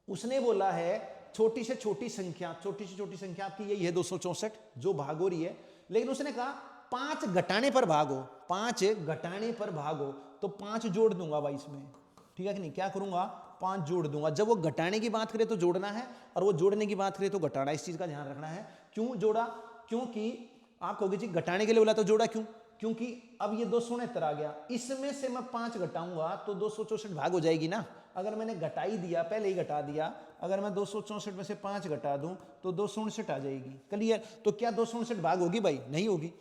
उसने बोला है छोटी से छोटी संख्या, छोटी से छोटी संख्या आपकी यही है 264 जो भाग हो रही है, लेकिन उसने कहा 5 घटाने पर भागो, 5 घटाने पर भागो, तो 5 जोड़ दूंगा भाई इसमें, ठीक है कि नहीं। क्या करूंगा? 5 जोड़ दूंगा। जब वो घटाने की बात करे तो जोड़ना है और वो जोड़ने की बात करे तो घटाना, इस चीज का ध्यान रखना है। क्यों जोड़ा? क्योंकि आप कहोगे जी घटाने के लिए बोला तो जोड़ा क्यों? क्योंकि अब ये 269 आ गया, इसमें से मैं 5 घटाऊंगा तो 264 भाग हो जाएगी ना। अगर मैंने घटा ही दिया, पहले ही घटा दिया, अगर मैं 264 में से 5 घटा दूं तो 269 आ जाएगी। क्लियर? तो क्या 269 भाग होगी भाई? नहीं होगी।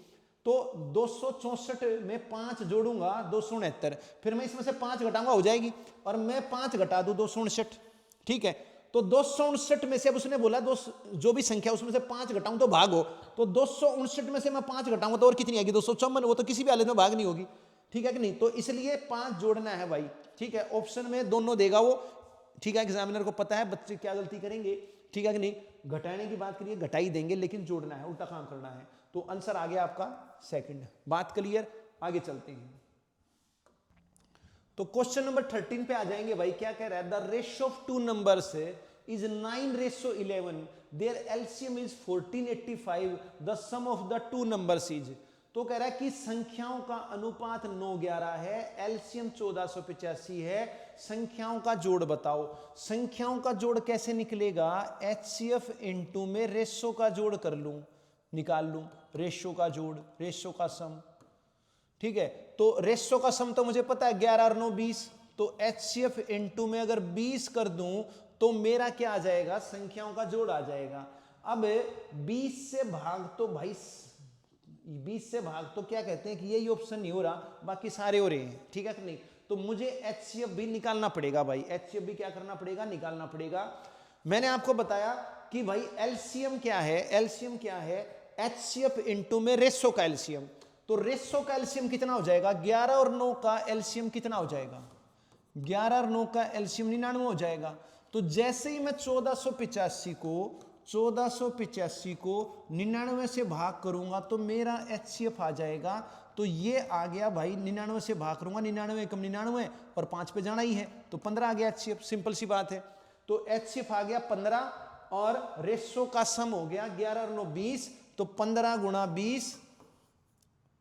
तो 264 में 5 जोड़ूंगा 269, फिर मैं इसमें से 5 घटाऊंगा हो जाएगी, और मैं 5 घटा दूं 269, ठीक है। तो 269 में से अब उसने बोला जो भी संख्या उसमें से 5 घटाऊं तो भाग हो, तो 269 में से मैं 5 घटाऊंगा तो और कितनी आएगी? 254। वो तो किसी भी हालत में भाग नहीं होगी, ठीक है कि नहीं। तो इसलिए 5 जोड़ना है भाई, ठीक है। ऑप्शन में दोनों देगा वो, ठीक है। एग्जामिनर को पता है बच्चे क्या गलती करेंगे, ठीक है कि नहीं। घटाने की बात करिए घटा ही देंगे, लेकिन जोड़ना है, उल्टा काम करना है। तो आंसर आ गया आपका सेकंड। बात क्लियर? आगे चलते हैं। तो क्वेश्चन नंबर 13 पे आ जाएंगे भाई। क्या कह रहा है? The ratio of two numbers is 9:11, their LCM is 1485, the sum of the two numbers is. तो कह रहा है कि संख्याओं का अनुपात 9:11 है, एलसीएम 1485 है, संख्याओं का जोड़ बताओ। संख्याओं का जोड़ कैसे निकलेगा? एचसीएफ इनटू में रेशो का जोड़ कर लूं, निकाल लूं, रेशो का जोड़, रेशो का सम, ठीक है। तो रेशो का सम तो मुझे पता है 11 और 9 20, तो एचसीएफ इनटू में अगर 20 कर दूं तो मेरा क्या आ जाएगा? संख्याओं का जोड़ आ जाएगा। अब 20 से भाग तो भाई 20 से भाग तो क्या कहते हैं कि यही ऑप्शन नहीं हो रहा, बाकी सारे हो रहे हैं, ठीक है कि नहीं। तो मुझे एचसीएफ भी निकालना पड़ेगा भाई, एचसीएफ भी क्या करना पड़ेगा? निकालना पड़ेगा। मैंने आपको बताया कि भाई एलसीएम क्या है, एलसीएम क्या है? एचसीएफ इनटू में रेशो का एलसीएम। तो रेशो का एलसीएम कितना हो जाएगा? 11 और 9 का एलसीएम कितना हो जाएगा? 11 और 9 का एलसीएम 99 हो जाएगा। तो जैसे ही मैं 1485 को 99 से भाग करूंगा तो मेरा एचसीएफ आ जाएगा। तो ये आ गया भाई, 99 से भाग करूंगा, 99 कम 99 और 5 पे जाना ही है, तो 15 आ गया एचसीएफ। सिंपल सी बात है। तो एचसीएफ आ गया 15 और रेशो का सम हो गया 11 और 9 20, तो 15 गुणा 20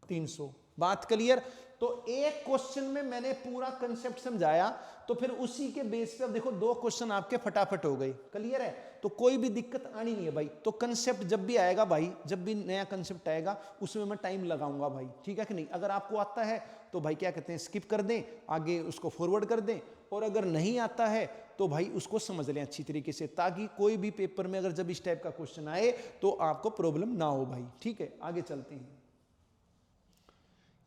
300। बात क्लियर? तो एक क्वेश्चन में मैंने पूरा कंसेप्ट समझाया, तो फिर उसी के बेस पे अब देखो 2 क्वेश्चन आपके फटाफट हो गए। क्लियर है? तो कोई भी दिक्कत आनी नहीं है भाई। तो कंसेप्ट जब भी आएगा भाई, जब भी नया कंसेप्ट आएगा उसमें मैं टाइम लगाऊंगा भाई, ठीक है कि नहीं। अगर आपको आता है तो भाई क्या कहते हैं स्किप कर दें, आगे उसको फॉरवर्ड कर दें, और अगर नहीं आता है तो भाई उसको समझ लें अच्छी तरीके से, ताकि कोई भी पेपर में अगर जब इस टाइप का क्वेश्चन आए तो आपको प्रॉब्लम ना हो भाई, ठीक है। आगे चलते हैं।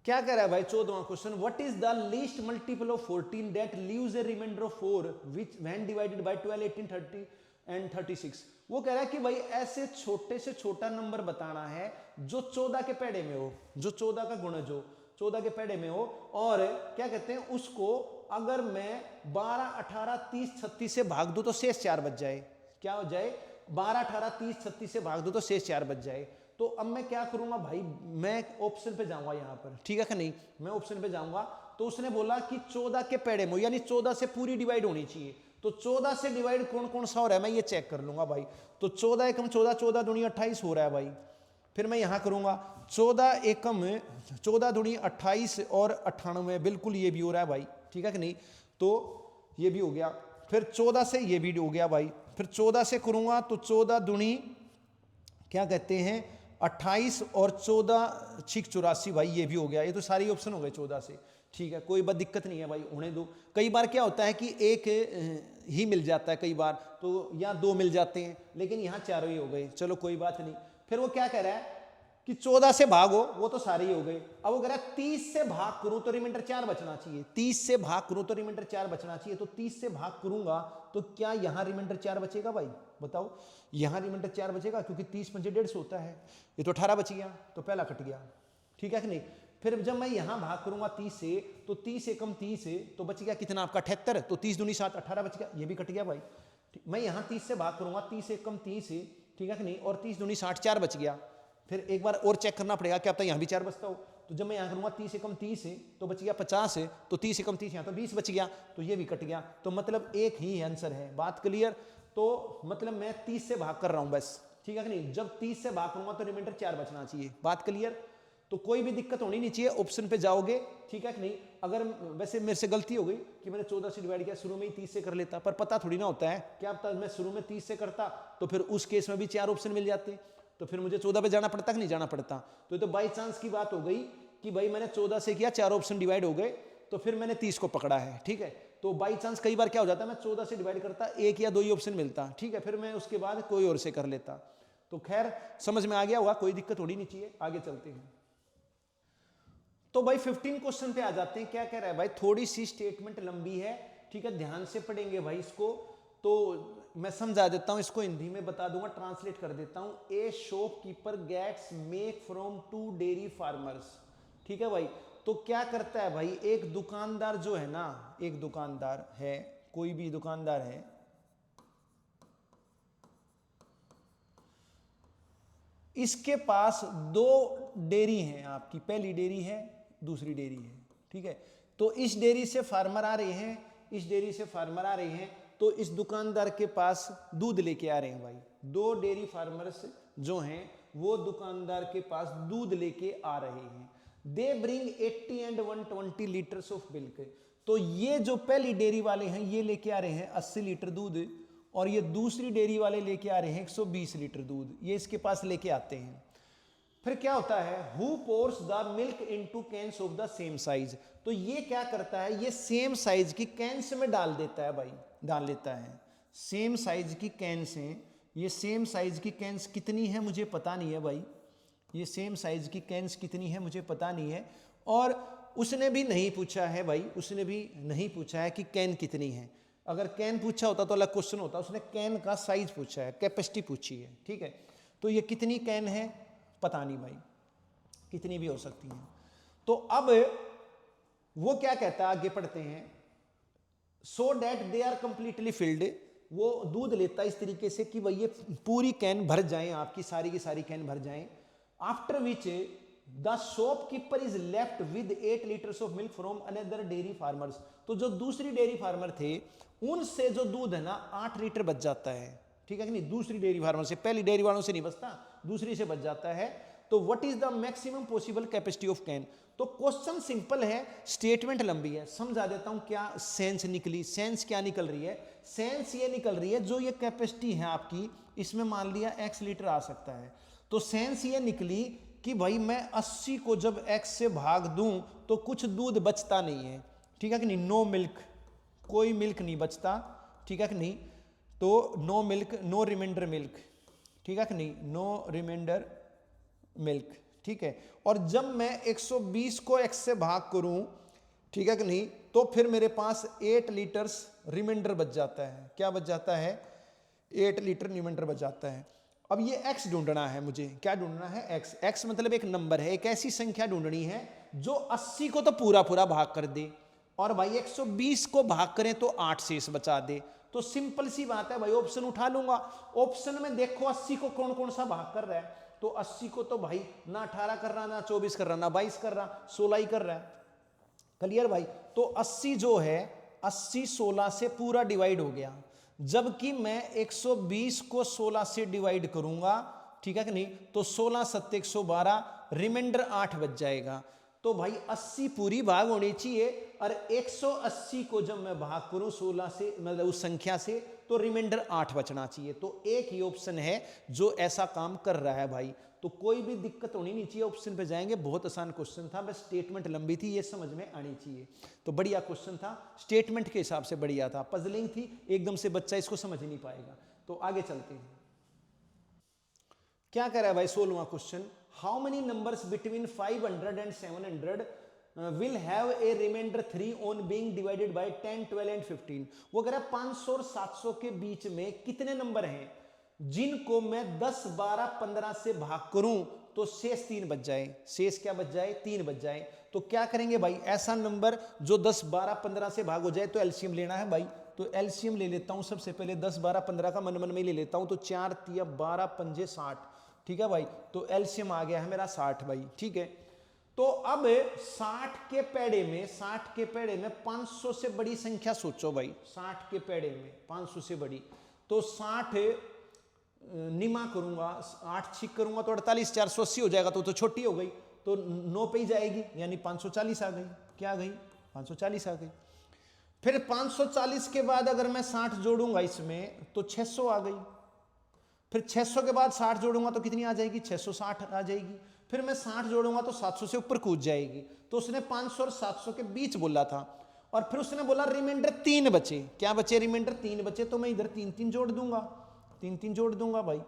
क्या कह रहा है भाई 14वां question, what is the least multiple of 14 that leaves a remainder of 4 which when divided by 12 18 30 and 36। वो कह रहा है कि भाई ऐसे छोटे से छोटा नंबर बताना है जो 14 के पेड़े में हो, जो 14 का गुणज हो। 14 के पेड़े में हो, और क्या कहते हैं उसको अगर मैं 12, 18, 30, 36 से भाग दूं तो शेष 4 बच जाए। क्या हो जाए? 12, 18, 30, 36 से भाग दूं तो शेष 4 बच जाए। तो अब मैं क्या करूंगा भाई, मैं ऑप्शन पे जाऊंगा यहां पर, ठीक है कि नहीं, मैं ऑप्शन पे जाऊंगा। तो उसने बोला कि 14 के पेड़े में, यानी 14 से पूरी डिवाइड होनी चाहिए। तो 14 से डिवाइड कौन कौन सा हो रहा है मैं ये चेक कर लूंगा भाई। तो 14 एकम 14, 14 दूनी 28 हो रहा है भाई। फिर मैं यहां करूंगा 14 एकम 14 दूनी 28 और 98, बिल्कुल ये भी हो रहा है भाई, ठीक है कि नहीं। तो ये भी हो गया। फिर 14 से ये भी हो गया भाई। फिर 14 से करूंगा तो 14 दूनी क्या कहते हैं 28 और 14 6 84 भाई, ये भी हो गया। ये तो सारी ऑप्शन हो गए 14 से, ठीक है, कोई बात दिक्कत नहीं है भाई, होने दो। कई बार क्या होता है कि एक ही मिल जाता है, कई बार तो या 2 मिल जाते हैं, लेकिन यहाँ 4 ही हो गए, चलो कोई बात नहीं। फिर वो क्या कह रहा है कि 14 से भागो, वो तो सारे ही हो गए। अब वो कह रहा है 30 से भाग करूं तो रिमाइंडर 4 बचना चाहिए। 30 से भाग करूं तो रिमाइंडर 4 बचना चाहिए। तो 30 से भाग करूंगा तो क्या यहां रिमाइंडर 4 बचेगा भाई? बताओ, यहां रिमाइंडर 4 बचेगा, क्योंकि 30 पंजे 150 होता है। ये तो 18 बच गया, तो पहला कट गया, ठीक है कि नहीं। फिर जब मैं यहां भाग करूंगा 30 से, तो 30 एकम 30 से तो बच गया कितना आपका 78। तो 30 दूनी 7, 18 बच गया, ये भी कट गया भाई। मैं यहां 30 से भाग करूंगा 30 एकम 30 से, ठीक है कि नहीं, और 30 दूनी 60, 4 बच गया। फिर एक बार और चेक करना पड़ेगा क्या पता यहाँ भी 4 बचता हो। तो जब मैं यहाँ करूँगा 30 एकम 30 से तो बच गया 50 है, तो 30 एकम 30 यहाँ तो 20 बच गया, तो ये भी कट गया। तो मतलब एक ही आंसर है, बात क्लियर। तो मतलब मैं 30 से भाग कर रहा हूँ बस, ठीक है कि नहीं। जब 30 से भाग करूँगा तो रिमाइंडर 4 बचना चाहिए, बात क्लियर। तो कोई भी दिक्कत होनी नहीं चाहिए, ऑप्शन पे जाओगे, ठीक है कि नहीं। अगर वैसे मेरे से गलती हो गई कि मैंने 14 से डिवाइड किया, शुरू में ही 30 से कर लेता, पर पता थोड़ी ना होता है, क्या पता मैं शुरू में 30 से करता तो फिर उस केस में भी 4 ऑप्शन मिल जाते, तो फिर मुझे 14 पे जाना पड़ता कि नहीं जाना पड़ता। तो ये तो बाई चांस की बात हो गई कि भाई मैंने 14 से किया, 4 ऑप्शन डिवाइड हो गए, तो फिर मैंने 30 को पकड़ा है, ठीक है। तो बाई चांस कई बार क्या हो जाता है, मैं 14 से डिवाइड करता, 1 या 2 ही ऑप्शन मिलता, ठीक है, फिर मैं उसके बाद कोई और से कर लेता। तो खैर समझ में आ गया होगा, कोई दिक्कत होनी नहीं चाहिए। आगे चलते हैं। तो भाई 15 क्वेश्चन पे आ जाते हैं। क्या कह रहा है भाई, थोड़ी सी स्टेटमेंट लंबी है, ठीक है, ध्यान से पढ़ेंगे भाई इसको। तो मैं समझा देता हूं, इसको हिंदी में बता दूंगा, ट्रांसलेट कर देता हूं। A shopkeeper gets milk from 2 dairy farmers, ठीक है भाई। तो क्या करता है भाई, एक दुकानदार जो है ना, एक दुकानदार है, कोई भी दुकानदार है, इसके पास 2 डेयरी हैं आपकी, पहली डेयरी है, दूसरी डेयरी है, ठीक है। तो इस डेयरी से फार्मर आ रहे हैं, इस डेयरी से फार्मर आ रहे हैं, तो इस दुकानदार के पास दूध लेके आ रहे हैं भाई। 2 डेयरी फार्मर्स जो हैं वो दुकानदार के पास दूध लेके आ रहे हैं। They bring 80 and 120 litres of milk. तो ये जो पहली डेयरी वाले हैं ये लेके आ रहे हैं 80 लीटर दूध, और ये दूसरी डेयरी वाले लेके आ रहे हैं 120 लीटर दूध, ये इसके पास लेके आते हैं। फिर क्या होता है, who pores the milk into cans of the same size. तो ये क्या करता है, ये सेम साइज की कैन्स में डाल देता है भाई, डाल लेता है सेम साइज की कैन्स हैं। ये सेम साइज की कैन्स कितनी है मुझे पता नहीं है भाई, ये सेम साइज की कैन्स कितनी है मुझे पता नहीं है। और उसने भी नहीं पूछा है भाई, उसने भी नहीं पूछा है कि कैन कितनी है। अगर कैन पूछा होता तो अलग क्वेश्चन होता, उसने कैन का साइज पूछा है, कैपेसिटी पूछी है, ठीक है। तो ये कितनी कैन है पता नहीं भाई, कितनी भी हो सकती है। तो अब वो क्या कहता है, आगे पढ़ते हैं। So that they are completely filled, वो दूध लेता है इस तरीके से कि भाई ये पूरी कैन भर जाए, आपकी सारी की सारी कैन भर जाए। After which the shopkeeper is left with 8 litres of milk from another dairy farmers. तो जो दूसरी डेयरी फार्मर थे उनसे जो दूध है ना 8 लीटर बच जाता है, ठीक है कि नहीं। दूसरी डेयरी फार्मर से, पहली डेयरी वालों से नहीं बचता, दूसरी से बच जाता है। तो what is the maximum possible capacity of can. तो क्वेश्चन सिंपल है, स्टेटमेंट लंबी है, समझा देता हूं क्या सेंस निकली। सेंस क्या निकल रही है, सेंस ये निकल रही है जो ये कैपेसिटी है आपकी, इसमें मान लिया x लीटर आ सकता है। तो सेंस ये निकली कि भाई मैं 80 को जब x से भाग दूं तो कुछ दूध बचता नहीं है, ठीक है कि नहीं। नो मिल्क, कोई मिल्क नहीं बचता, ठीक है कि नहीं। तो no milk, no remainder milk, ठीक है कि नहीं, नो रिमाइंडर मिल्क, ठीक है। और जब मैं 120 को x से भाग करूं, ठीक है कि नहीं, तो फिर मेरे पास 8 लीटर्स रिमाइंडर बच जाता है। क्या बच जाता है, 8 लीटर रिमाइंडर बच जाता है। अब ये x ढूंढना है मुझे, क्या ढूंढना है, x। x मतलब एक नंबर है, एक ऐसी संख्या ढूंढनी है जो 80 को तो पूरा पूरा भाग कर दे और भाई 120 को भाग करें तो 8 शेष बचा दे। तो सिंपल सी बात है भाई, ऑप्शन उठा लूंगा। ऑप्शन में देखो 80 को कौन कौन सा भाग कर रहा है, तो 80 को तो भाई ना 18 कर रहा, ना 24 कर रहा, ना 22 कर रहा, 16 ही कर रहा है। क्लियर भाई? तो 80 जो है 80 16 से पूरा डिवाइड हो गया, जबकि मैं 120 को 16 से डिवाइड करूंगा, ठीक है कि नहीं, तो 16 7 112, रिमाइंडर 8 बच जाएगा। तो भाई 80 पूरी भाग होनी चाहिए और 180 को जब मैं भाग करूं 16 से, मतलब उस संख्या से, तो रिमाइंडर 8 बचना चाहिए। तो एक ही ऑप्शन है जो ऐसा काम कर रहा है भाई। तो कोई भी दिक्कत होनी नहीं चाहिए, ऑप्शन पे जाएंगे। बहुत आसान क्वेश्चन था, बस स्टेटमेंट लंबी थी, ये समझ में आनी चाहिए। तो बढ़िया क्वेश्चन था, स्टेटमेंट के हिसाब से बढ़िया था, पजलिंग थी, एकदम से बच्चा इसको समझ नहीं पाएगा। तो आगे चलते हैं, क्या कह रहा है भाई 16वां question, how many numbers between 500 and 700 will have a remainder 3 on being divided by 10, 12 and 15। वो कह रहा है 500 और 700 के बीच में कितने नंबर हैं जिनको मैं 10, 12, 15 से भाग करूं तो शेष 3 बच जाए। शेष क्या बच जाए? 3 बच जाए। तो क्या करेंगे भाई, ऐसा नंबर जो 10, 12, 15 से भाग हो जाए तो एलसीएम लेना है भाई। तो एलसीएम ले लेता हूं सबसे पहले, 10, 12, 15 का मन मन में ले लेता हूं। तो 4 तिया 12 पंजे 60, ठीक है भाई। तो एलसीएम आ गया है मेरा 60 भाई, ठीक है। तो अब 60 के पेड़े में 500 से बड़ी संख्या सोचो भाई, 60 के पेड़े में 500 से बड़ी। तो 60 निमा करूंगा, 8 छिक करूंगा तो 48, 480 हो जाएगा, तो छोटी हो गई, तो 9 पे ही जाएगी, यानी 540 आ गई। क्या आ गई? 540 आ गई। फिर 540 के बाद अगर मैं 60 जोड़ूंगा इसमें तो 600 आ गई। फिर 600 के बाद 60 जोड़ूंगा तो कितनी आ जाएगी? 660 आ जाएगी। फिर मैं 60 जोड़ूंगा तो 700 से ऊपर कूद जाएगी। तो उसने 500 और 700 के बीच बोला था, और फिर उसने बोला रिमाइंडर 3 बचे। क्या बचे? रिमाइंडर 3 बचे। तो मैं इधर 3 3 जोड़ दूंगा, 3 3 जोड़ दूंगा भाई।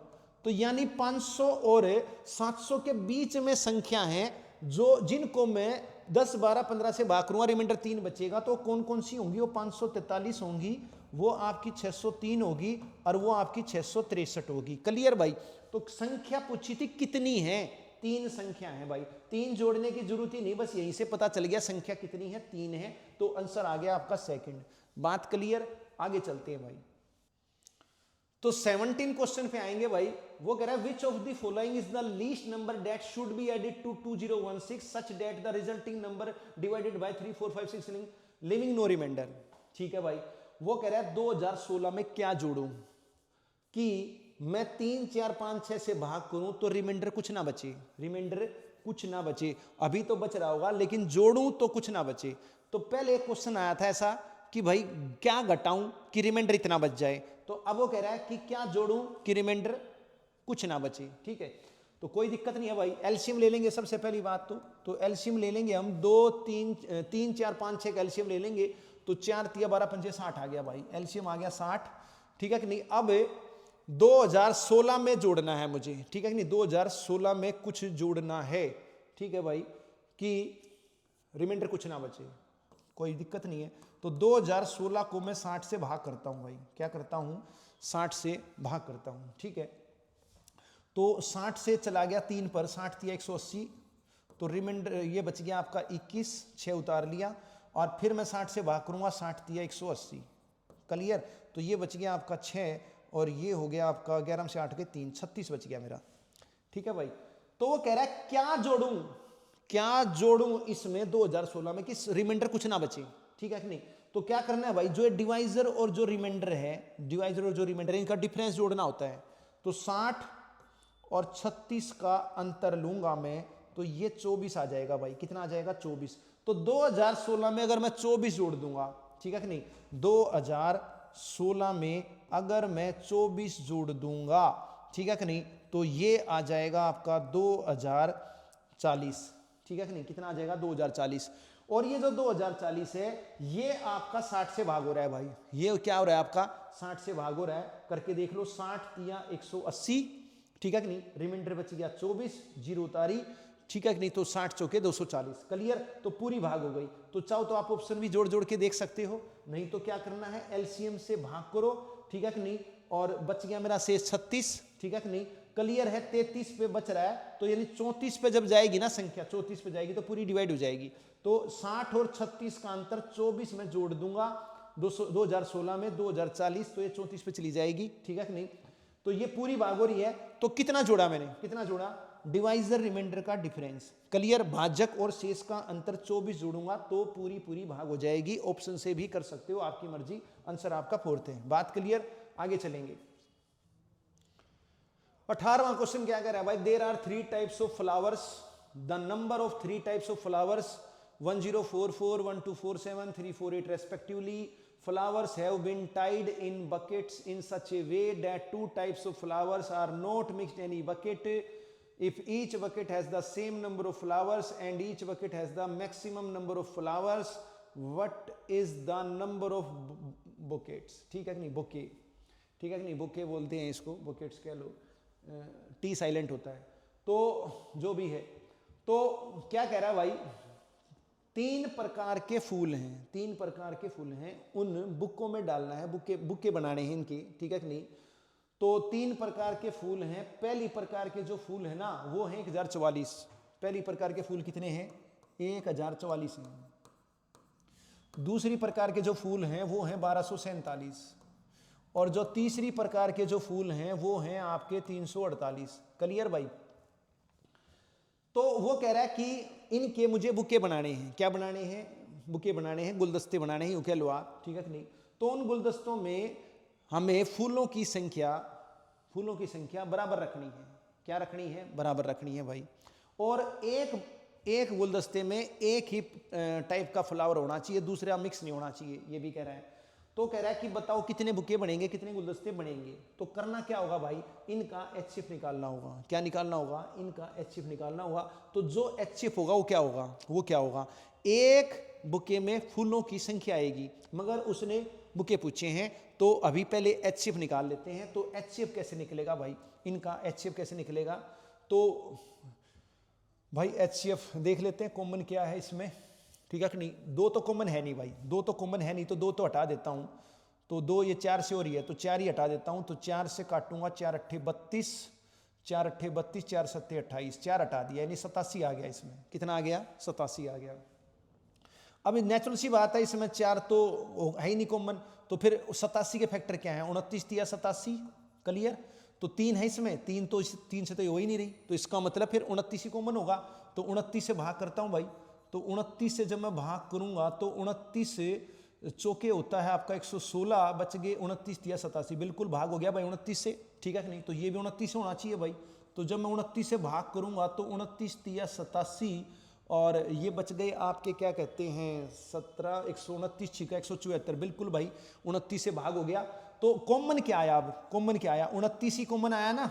तो यानी 500 और 700 के बीच में संख्या है जो जिनको मैं 10, 12, 15 से भाग करूंगा, रिमाइंडर 3 बचेगा। तो कौन कौन सी होंगी? वो 543 होंगी, वो आपकी 603 होगी, और वो आपकी 663 होगी। क्लियर भाई? तो संख्या पूछी थी कितनी है? 3 संख्या है भाई। 3 जोड़ने की जरूरत ही नहीं, बस यहीं से पता चल गया संख्या कितनी है, 3 है। तो आंसर आ गया आपका सेकंड। बात क्लियर? आगे चलते हैं भाई। तो 17 क्वेश्चन पे आएंगे भाई। वो कह रहा है which of the following is the least number that should be added to 2016 such that the resulting number divided by 3, 4, 5, 6 leaving no remainder. ठीक है भाई। वो कह रहा है 2016 में क्या जोड़ूं कि मैं 3, 4, 5, 6 से भाग करूं तो रिमाइंडर कुछ ना बचे, रिमाइंडर कुछ ना बचे। अभी तो बच रहा होगा, लेकिन जोड़ूं तो कुछ ना बचे। तो पहले एक क्वेश्चन आया था ऐसा कि भाई क्या घटाऊं कि रिमाइंडर इतना बच जाए। तो अब वो कह रहा है कि क्या जोड़ूं कि रिमाइंडर कुछ ना बचे। ठीक है, तो कोई दिक्कत नहीं है भाई। एलसीएम ले लेंगे सबसे पहली बात तो एलसीएम ले लेंगे हम। 2, 3, 4, 5, 6 का एलसीएम ले लेंगे। तो 4 तिया 12 पंजे 60 आ गया भाई। एलसीएम आ गया 60। ठीक है कि नहीं? अब 2016 में जोड़ना है मुझे। ठीक है कि नहीं? 2016 में कुछ जोड़ना है। ठीक है भाई, कि रिमाइंडर कुछ ना बचे। कोई दिक्कत नहीं है। तो 2016 को मैं 60 से भाग करता हूं भाई। क्या करता हूं? 60 से भाग करता हूं। ठीक है, तो 60 से चला गया 3 पर, 60 तिया 180। तो रिमाइंडर ये बच गया आपका 21, 6 उतार लिया। और फिर मैं 60 से भाग करूंगा, 60 तिया 180। क्लियर? तो ये बच गया आपका 6, और ये हो गया आपका 11 से 8 के 3, 36 बच गया मेरा। ठीक है भाई। तो वो कह रहा है क्या जोड़ूं इसमें 2016 में कि रिमाइंडर कुछ ना बचे। ठीक है कि नहीं? तो क्या करना है भाई, जो डिवाइजर और जो रिमाइंडर है, डिवाइजर और जो रिमाइंडर है, इनका डिफरेंस जोड़ना होता है। तो 60 और 36 का अंतर लूंगा मैं, तो ये 24 आ जाएगा भाई। कितना आ जाएगा? 24। तो 2016 में अगर मैं 24 जोड़ दूंगा, ठीक है कि नहीं? 2016 में अगर मैं 24 जोड़ दूंगा, ठीक है कि नहीं, तो ये आ जाएगा आपका 2040। ठीक है कि नहीं? कितना आ जाएगा? 2040। और ये जो 2040 है, ये आपका 60 से भाग हो रहा है भाई। ये क्या हो रहा है आपका? 60 से भाग हो रहा है। करके देख लो, 60 तिया 180। ठीक है कि नहीं? रिमाइंडर बच गया 24, 0 उतारी। ठीक है कि नहीं? तो 60 चौके 240। क्लियर? तो पूरी भाग हो गई। तो चाहो तो आप ऑप्शन भी जोड़ जोड़ के देख सकते हो, नहीं तो क्या करना है, एलसीएम से भाग करो। ठीक है कि नहीं? और बच गया मेरा शेष 36। ठीक है कि नहीं? क्लियर है? 33 पे बच रहा है, तो यानी 34 पे जब जाएगी ना संख्या, 34 पे जाएगी तो पूरी डिवाइड हो जाएगी। तो 60 और 36 का अंतर 24 में जोड़ दूंगा 2016 में 2040, तो ये 34 पे चली जाएगी, ठीक है कि नहीं? तो ये पूरी भाग हो रही है। तो कितना जोड़ा मैंने, कितना जोड़ा? डिवाइजर रिमाइंडर का डिफरेंस, क्लियर? भाजक और शेष का अंतर 24 जोड़ूंगा तो पूरी भाग हो जाएगी। ऑप्शन से भी कर सकते हो, आपकी मर्जी। आंसर आपका 4th है। बात क्लियर? आगे चलेंगे। 18वां क्वेश्चन क्या कह रहा है भाई? There are 3 types of flowers, the number of 3 types of flowers 1044, 1247, 348 respectively. Flowers have been tied in buckets in such a way that 2 types of flowers are not mixed in any bucket. If each bucket has the same number of flowers and each bucket has the maximum number of flowers, what is the number of buckets? ठीक है कि नहीं? Bouquet, ठीक है कि नहीं? Bouquet बोलते हैं इसको, बुकेट्स कह लो, टी साइलेंट होता है। तो जो भी है, तो क्या कह रहा है भाई? 3 प्रकार के फूल हैं, 3 प्रकार के फूल हैं, उन बुकों में डालना है, बुके बनाने हैं इनके, ठीक है कि नहीं? तो 3 प्रकार के फूल हैं। पहली प्रकार के जो फूल है ना वो है 1044। पहली प्रकार के फूल कितने हैं? 1044 हैं। दूसरी प्रकार के जो फूल हैं वो हैं 1247, और जो तीसरी प्रकार के जो फूल हैं वो हैं आपके 348। क्लियर भाई? तो वो कह रहा है कि इनके मुझे बुके बनाने हैं। क्या बनाने हैं? बुके बनाने हैं, गुलदस्ते बनाने हैं, यूं कह लो आप, ठीक है कि नहीं? तो उन गुलदस्तों में हमें फूलों की संख्या बराबर रखनी है। क्या रखनी है? बराबर रखनी है भाई। और एक गुलदस्ते में एक ही टाइप का फ्लावर होना चाहिए, दूसरा मिक्स नहीं होना चाहिए, ये भी कह रहा है। तो कह रहा है कि बताओ कितने बुके बनेंगे, कितने गुलदस्ते बनेंगे? तो करना क्या होगा भाई? इनका HCF निकालना होगा। क्या निकालना होगा? इनका HCF निकालना होगा। तो जो HCF होगा वो क्या होगा? वो क्या होगा? एक बुके में फूलों की संख्या आएगी, मगर उसने बुके पूछे हैं, तो अभी पहले HCF निकाल लेते हैं। तो HCF कैसे निकलेगा भाई? इनका HCF कैसे निकलेगा? तो भाई HCF देख लेते हैं, कॉमन क्या है इसमें, ठीक है कि नहीं? 2 तो कॉमन है नहीं भाई, 2 तो कॉमन है नहीं, तो 2 तो हटा देता हूं। तो 2 ये 4 से हो रही है, तो 4 ही हटा देता हूं। तो 4 से काटूंगा, 4 अट्ठे 32, 4 अट्ठे 32, 4 सत्ते 28, 4 हटा दिया, यानी 87 आ गया। इसमें कितना आ गया? 87 आ गया। अब नेचुरल सी बात है, इसमें 4 तो है ही नहीं कॉमन, तो फिर 87 के फैक्टर क्या है? 29 या 87। क्लियर? तो 3 है इसमें, 3 तो 3 से तो हो ही नहीं रही, तो इसका मतलब फिर 29 ही कॉमन होगा। तो 29 से भाग करता हूं भाई। तो 29 से जब मैं भाग करूंगा तो 29 से चौके होता है आपका 116, बच गए 29 या 87, बिल्कुल भाग हो गया भाई 29 से, ठीक है कि नहीं? तो ये भी 29 से होना चाहिए भाई। तो जब मैं 29 से भाग करूंगा तो 29 या 87, और ये बच गए आपके क्या कहते हैं 17, 129 छिका 174, बिल्कुल भाई 29 से भाग हो गया। तो कॉमन क्या आया? अब कॉमन क्या आया? 29 ही कॉमन आया ना,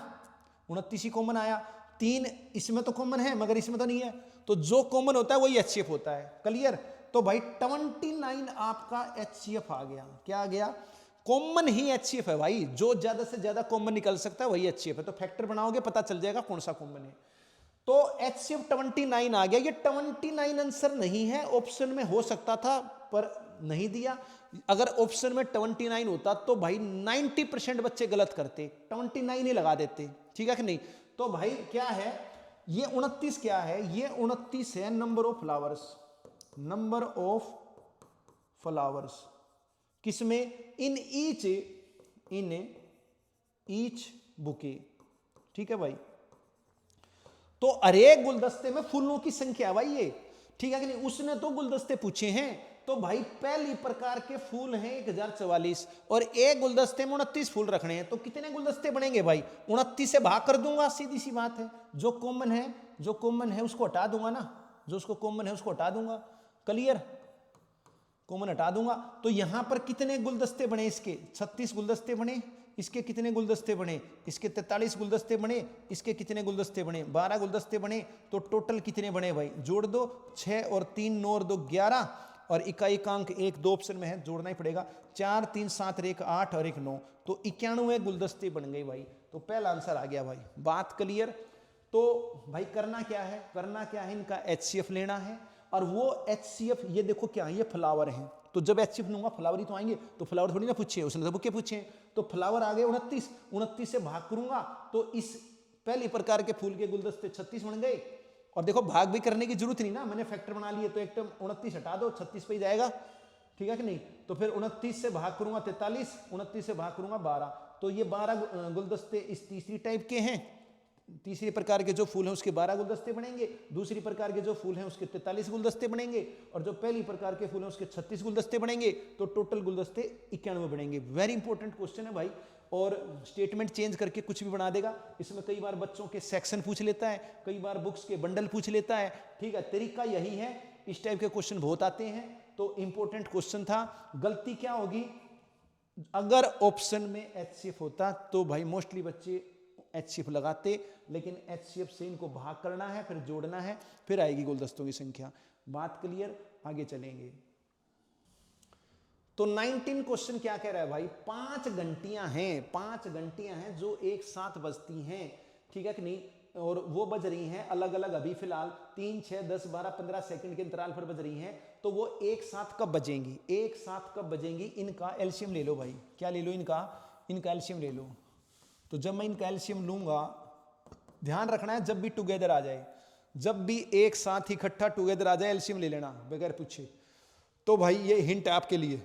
29 ही कॉमन आया। 3 इसमें तो कॉमन है मगर इसमें तो नहीं है, तो जो कॉमन होता है वही HCF होता है। क्लियर? तो भाई 29 आपका HCF आ गया। क्या आ गया? कॉमन ही HCF है भाई, जो ज्यादा से ज्यादा कॉमन निकल सकता है वही HCF है। तो फैक्टर बनाओगे पता चल जाएगा कौन सा कॉमन है। तो HCF 29 आ गया। ये 29 आंसर नहीं है, ऑप्शन में हो सकता था पर नहीं दिया। अगर ऑप्शन में 29 होता तो भाई 90% बच्चे गलत करते, 29 ही लगा देते, ठीक है कि नहीं? तो भाई क्या है ये 29? क्या है ये? 29 है number of flowers, number of flowers किसमें? इन ईच बुके, ठीक है भाई? तो अरे गुलदस्ते में फूलों की संख्या है भाई ये, ठीक है कि नहीं? उसने तो गुलदस्ते पूछे हैं, तो भाई पहली प्रकार के फूल हैं 1044, और एक गुलदस्ते में 29 फूल रखने हैं, तो कितने गुलदस्ते बनेंगे भाई? 29 से भाग कर दूंगा, सीधी सी बात है। जो कॉमन है उसको हटा दूंगा ना, जो उसको कॉमन है उसको हटा दूंगा। क्लियर? कॉमन हटा दूंगा। तो यहां पर कितने गुलदस्ते बने? इसके 36 गुलदस्ते बने। इसके कितने गुलदस्ते बने? इसके 43 गुलदस्ते बने। इसके कितने गुलदस्ते बने? 12 गुलदस्ते बने। तो टोटल कितने बने भाई? जोड़ दो, 6 और 3 9 और 2 11, और इकाई अंक 1 2 ऑप्शन में है, जोड़ना ही पड़ेगा। 4 3 7 और 1 8 और 1 9, तो 91 गुलदस्ते बन गए भाई। तो पहला आंसर आ गया भाई। बात क्लियर? तो भाई करना क्या है? करना क्या है? इनका HCF लेना है, और वो HCF ये देखो क्या है, ये फ्लावर है। तो जब HCF लूंगा फ्लावर ही तो आएंगे, तो फ्लावर थोड़ी ना पूछे, उसने तो बुके पूछे। तो फ्लावर आ गए 29 से भाग करूंगा तो इस पहली प्रकार के फूल के गुलदस्ते 36 बन गए। और देखो भाग भी करने की जरूरत नहीं ना, मैंने फैक्टर बना लिए, तो एक टर्म 29 हटा दो, 36 पे ही जाएगा, ठीक है कि नहीं। तो फिर 29 से भाग करूंगा 43, 29 से भाग करूंगा 12, तो ये 12 गुलदस्ते इस तीसरी टाइप के हैं। तीसरी प्रकार के जो फूल हैं उसके 12 गुलदस्ते बनेंगे, दूसरी प्रकार के जो फूल हैं उसके 43 गुलदस्ते बनेंगे, और जो पहली प्रकार के फूल हैं उसके 36 गुलदस्ते बनेंगे, तो टोटल गुलदस्ते 91 बनेंगे। वेरी इंपॉर्टेंट क्वेश्चन है भाई, और स्टेटमेंट चेंज करके कुछ भी बना देगा। इसमें कई बार बच्चों के सेक्शन पूछ लेता है, कई बार बुक्स के बंडल पूछ लेता है, ठीक है। तरीका यही है, इस टाइप के क्वेश्चन बहुत आते हैं, तो इंपॉर्टेंट क्वेश्चन था। गलती क्या होगी, अगर ऑप्शन में HCF होता तो भाई मोस्टली बच्चे HCF लगाते, लेकिन HCF से इनको भाग करना है, फिर जोड़ना है, फिर आएगी गुलदस्तों की संख्या। बात क्लियर, आगे चलेंगे। तो 19 क्वेश्चन क्या कह रहा है भाई, 5 घंटियां हैं, 5 घंटियां हैं जो एक साथ बजती हैं, ठीक है कि नहीं, और वो बज रही हैं अलग अलग, अभी फिलहाल 3, 6, 10, 12, 15 सेकंड के अंतराल पर बज रही हैं। तो वो एक साथ कब बजेंगी, एक साथ कब बजेंगी, इनका एलसीएम ले लो भाई। क्या ले लो, इनका एलसीएम ले लो। तो जब मैं इनका एलसीएम लूंगा, ध्यान रखना है जब भी टुगेदर आ जाए, जब भी एक साथ इकट्ठा टुगेदर आ जाए एलसीएम ले लेना बगैर पूछे। तो भाई ये हिंट है आपके लिए।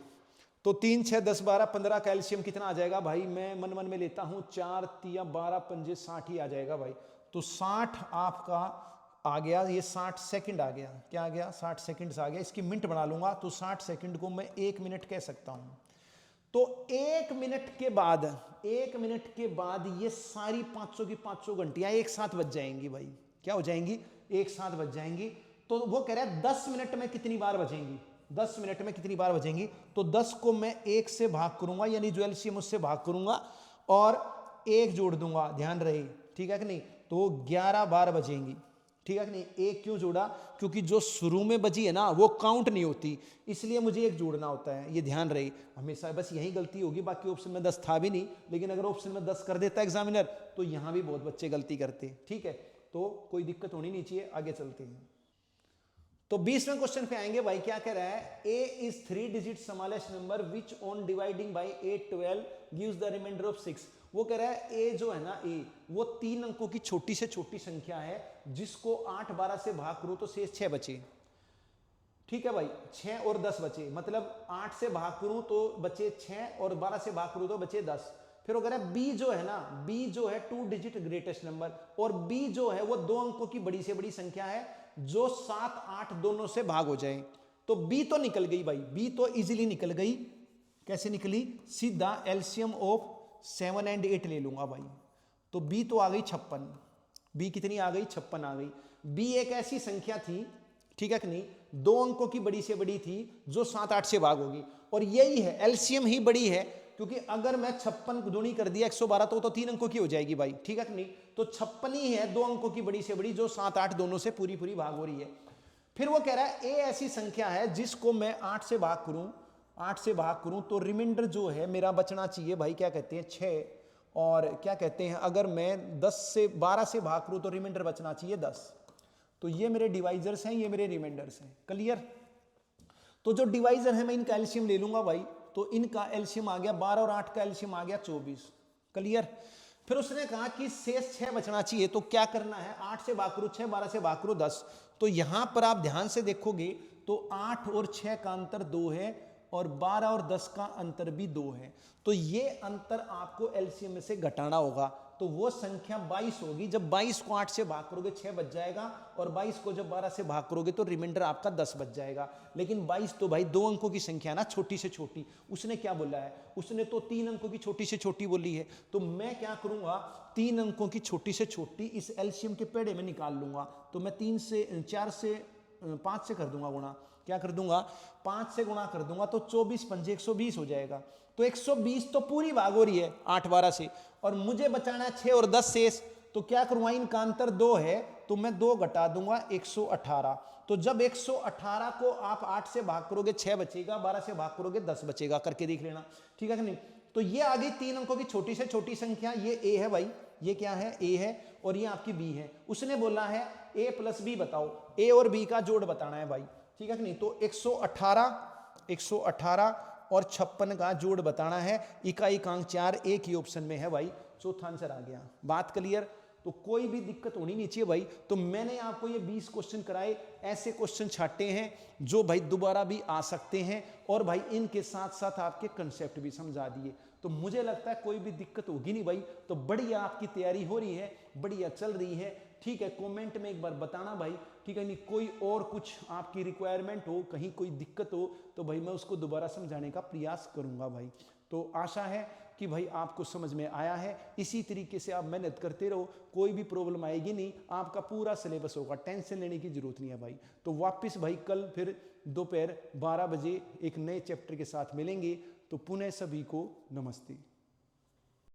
तो 3, 6, 10, 12, 15 का एलसीएम कितना आ जाएगा भाई, मैं मन में लेता हूं 4, 3, 12, 5, 60 ही आ जाएगा भाई। तो 60 आपका आ गया, ये 60 सेकंड आ गया, क्या आ गया, 60 सेकंड आ गया। इसकी मिनट बना लूंगा, तो 60 सेकंड को मैं 1 मिनट कह सकता हूं। तो 1 मिनट के बाद, 1 मिनट के बाद ये सारी 500 की 500 घंटियां एक साथ बज जाएंगी भाई। क्या हो जाएंगी, एक साथ बज जाएंगी। तो वो कह रहा है 10 मिनट में कितनी बार बजेंगी, 10 मिनट में कितनी बार बजेंगी। तो 10 को मैं 1 से भाग करूंगा, यानी जो एलसीएम उससे भाग करूंगा, और 1 जोड़ दूंगा, ध्यान रहे, ठीक है कि नहीं। तो 11 बार बजेंगी, ठीक है कि नहीं। 1 क्यों जोड़ा, क्योंकि जो शुरू में बजी है ना वो काउंट नहीं होती, इसलिए मुझे 1 जोड़ना होता है, ये ध्यान रहे हमेशा। बस यही गलती होगी, बाकी ऑप्शन में 10 था भी नहीं, लेकिन अगर ऑप्शन में 10 कर देता एग्जामिनर तो यहां भी बहुत बच्चे गलती करते, ठीक है। तो कोई दिक्कत होनी नहीं चाहिए, आगे चलते हैं। तो 20वें क्वेश्चन पे आएंगे भाई। क्या कह रहा है, A is 3 digit smallest number which on dividing by 8, 12 gives the remainder of 6। वो कह रहा है A जो है ना, A वो 3 अंकों की छोटी से छोटी संख्या है, जिसको 8, 12 से भाग करो तो शेष 6 बचे, ठीक है भाई। 6 और 10 बचे, मतलब 8 से भाग करूं तो बचे 6 और 12 से भाग करूं तो बचे 10। फिर वो कह रहा है B जो है ना, B जो है 2 digit ग्रेटेस्ट नंबर, और B जो है वो 2 अंकों की बड़ी से बड़ी संख्या है जो 7, 8 दोनों से भाग हो जाए। तो B तो निकल गई भाई, B तो इजीली निकल गई। कैसे निकली, सीधा एलसीएम ऑफ 7 और 8 ले लूंगा भाई। तो B तो आ गई 56, B कितनी आ गई, 56 आ गई। B एक ऐसी संख्या थी, ठीक है कि नहीं, 2 अंकों की बड़ी से बड़ी थी जो 7, 8 से भाग होगी, और यही है एलसीएम ही बड़ी है, क्योंकि अगर मैं 56 गुणी कर दिया 112 तो 3 अंकों की हो जाएगी भाई, ठीक है कि नहीं। तो 56 ही है 2 अंकों की बड़ी से बड़ी, जो 7, 8 दोनों से पूरी पूरी भाग हो रही है। फिर वो कह रहा है A ऐसी संख्या है जिसको मैं 8 से भाग करूं, 8 से भाग करूं तो रिमाइंडर जो है मेरा बचना चाहिए भाई, क्या कहते हैं 6, और क्या कहते हैं अगर मैं 12 से भाग करूं तो रिमाइंडर बचना चाहिए 10। तो ये मेरे डिवाइजर्स हैं, ये मेरे रिमाइंडर्स हैं, क्लियर। तो जो डिवाइजर है मैं इनका एलसीएम ले लूंगा भाई। तो इनका एलसीएम आ गया 12 और 8 का एलसीएम आ गया 24, क्लियर। फिर उसने कहा कि शेष 6 बचना चाहिए, तो क्या करना है, 8 से भाग करो 6, 12 से भाग करो 10। तो यहां पर आप ध्यान से देखोगे तो 8 और 6 का अंतर 2 है, और 12 और 10 का अंतर भी 2 है। तो ये अंतर आपको एलसीएम में से घटाना होगा, तो वो संख्या 22 होगी। जब 22 को 8 से भाग करोगे 6 बच जाएगा, और 22 को जब 12 से भाग करोगे तो रिमाइंडर आपका 10 बच जाएगा। लेकिन 22 तो भाई 2 अंकों की संख्या ना, छोटी से छोटी। उसने क्या बोला है, उसने तो 3 अंकों की छोटी से छोटी बोली है। तो मैं क्या करूंगा, 3 अंकों की छोटी से छोटी इस एलसीएम के पेड़े में निकाल लूंगा। तो मैं 5 से कर दूंगा गुणा, क्या कर दूंगा, 5 से गुणा कर दूंगा, तो 24 पंजे 120 हो जाएगा। तो 120 तो पूरी भाग हो रही है 8, 12 से, और मुझे बचाना है 6 और 10 शेष। तो क्या करूंगा, इनका अंतर 2 है, तो मैं 2 घटा दूंगा 118। तो जब 118 को आप 8 से भाग करोगे 6 बचेगा, 12 से भाग करोगे 10 बचेगा, करके देख लेना, ठीक है कि नहीं। तो ये आ गई 3 अंकों की छोटी से छोटी संख्या, ये A है भाई, ये क्या है, A है, और ये आपकी B है। उसने बोला है A + B बताओ, A और B का जोड़ बताना है भाई, ठीक है कि नहीं। तो 118 और 56 का जोड़ बताना है। इकाई अंक 4 एक ही ऑप्शन में है भाई, चौथा आंसर आ गया। बात क्लियर। तो कोई भी दिक्कत होनी नहीं चाहिए भाई। तो मैंने आपको ये 20 क्वेश्चन कराए, ऐसे क्वेश्चन छाटे हैं जो भाई दोबारा भी आ सकते हैं, और भाई इनके साथ साथ आपके कंसेप्ट भी समझा दिए। तो मुझे लगता है कोई भी दिक्कत होगी नहीं भाई। तो बढ़िया आपकी तैयारी हो रही है, बढ़िया चल रही है, ठीक है। कमेंट में एक बार बताना भाई, ठीक है। नहीं कोई और कुछ आपकी रिक्वायरमेंट हो, कहीं कोई दिक्कत हो, तो भाई मैं उसको दोबारा समझाने का प्रयास करूंगा भाई। तो आशा है कि भाई आपको समझ में आया है। इसी तरीके से आप मेहनत करते रहो, कोई भी प्रॉब्लम आएगी नहीं, आपका पूरा सिलेबस होगा, टेंशन लेने की जरूरत नहीं है भाई। तो वापस भाई कल फिर दोपहर 12 बजे एक नए चैप्टर के साथ मिलेंगे। तो पुनः सभी को नमस्ते।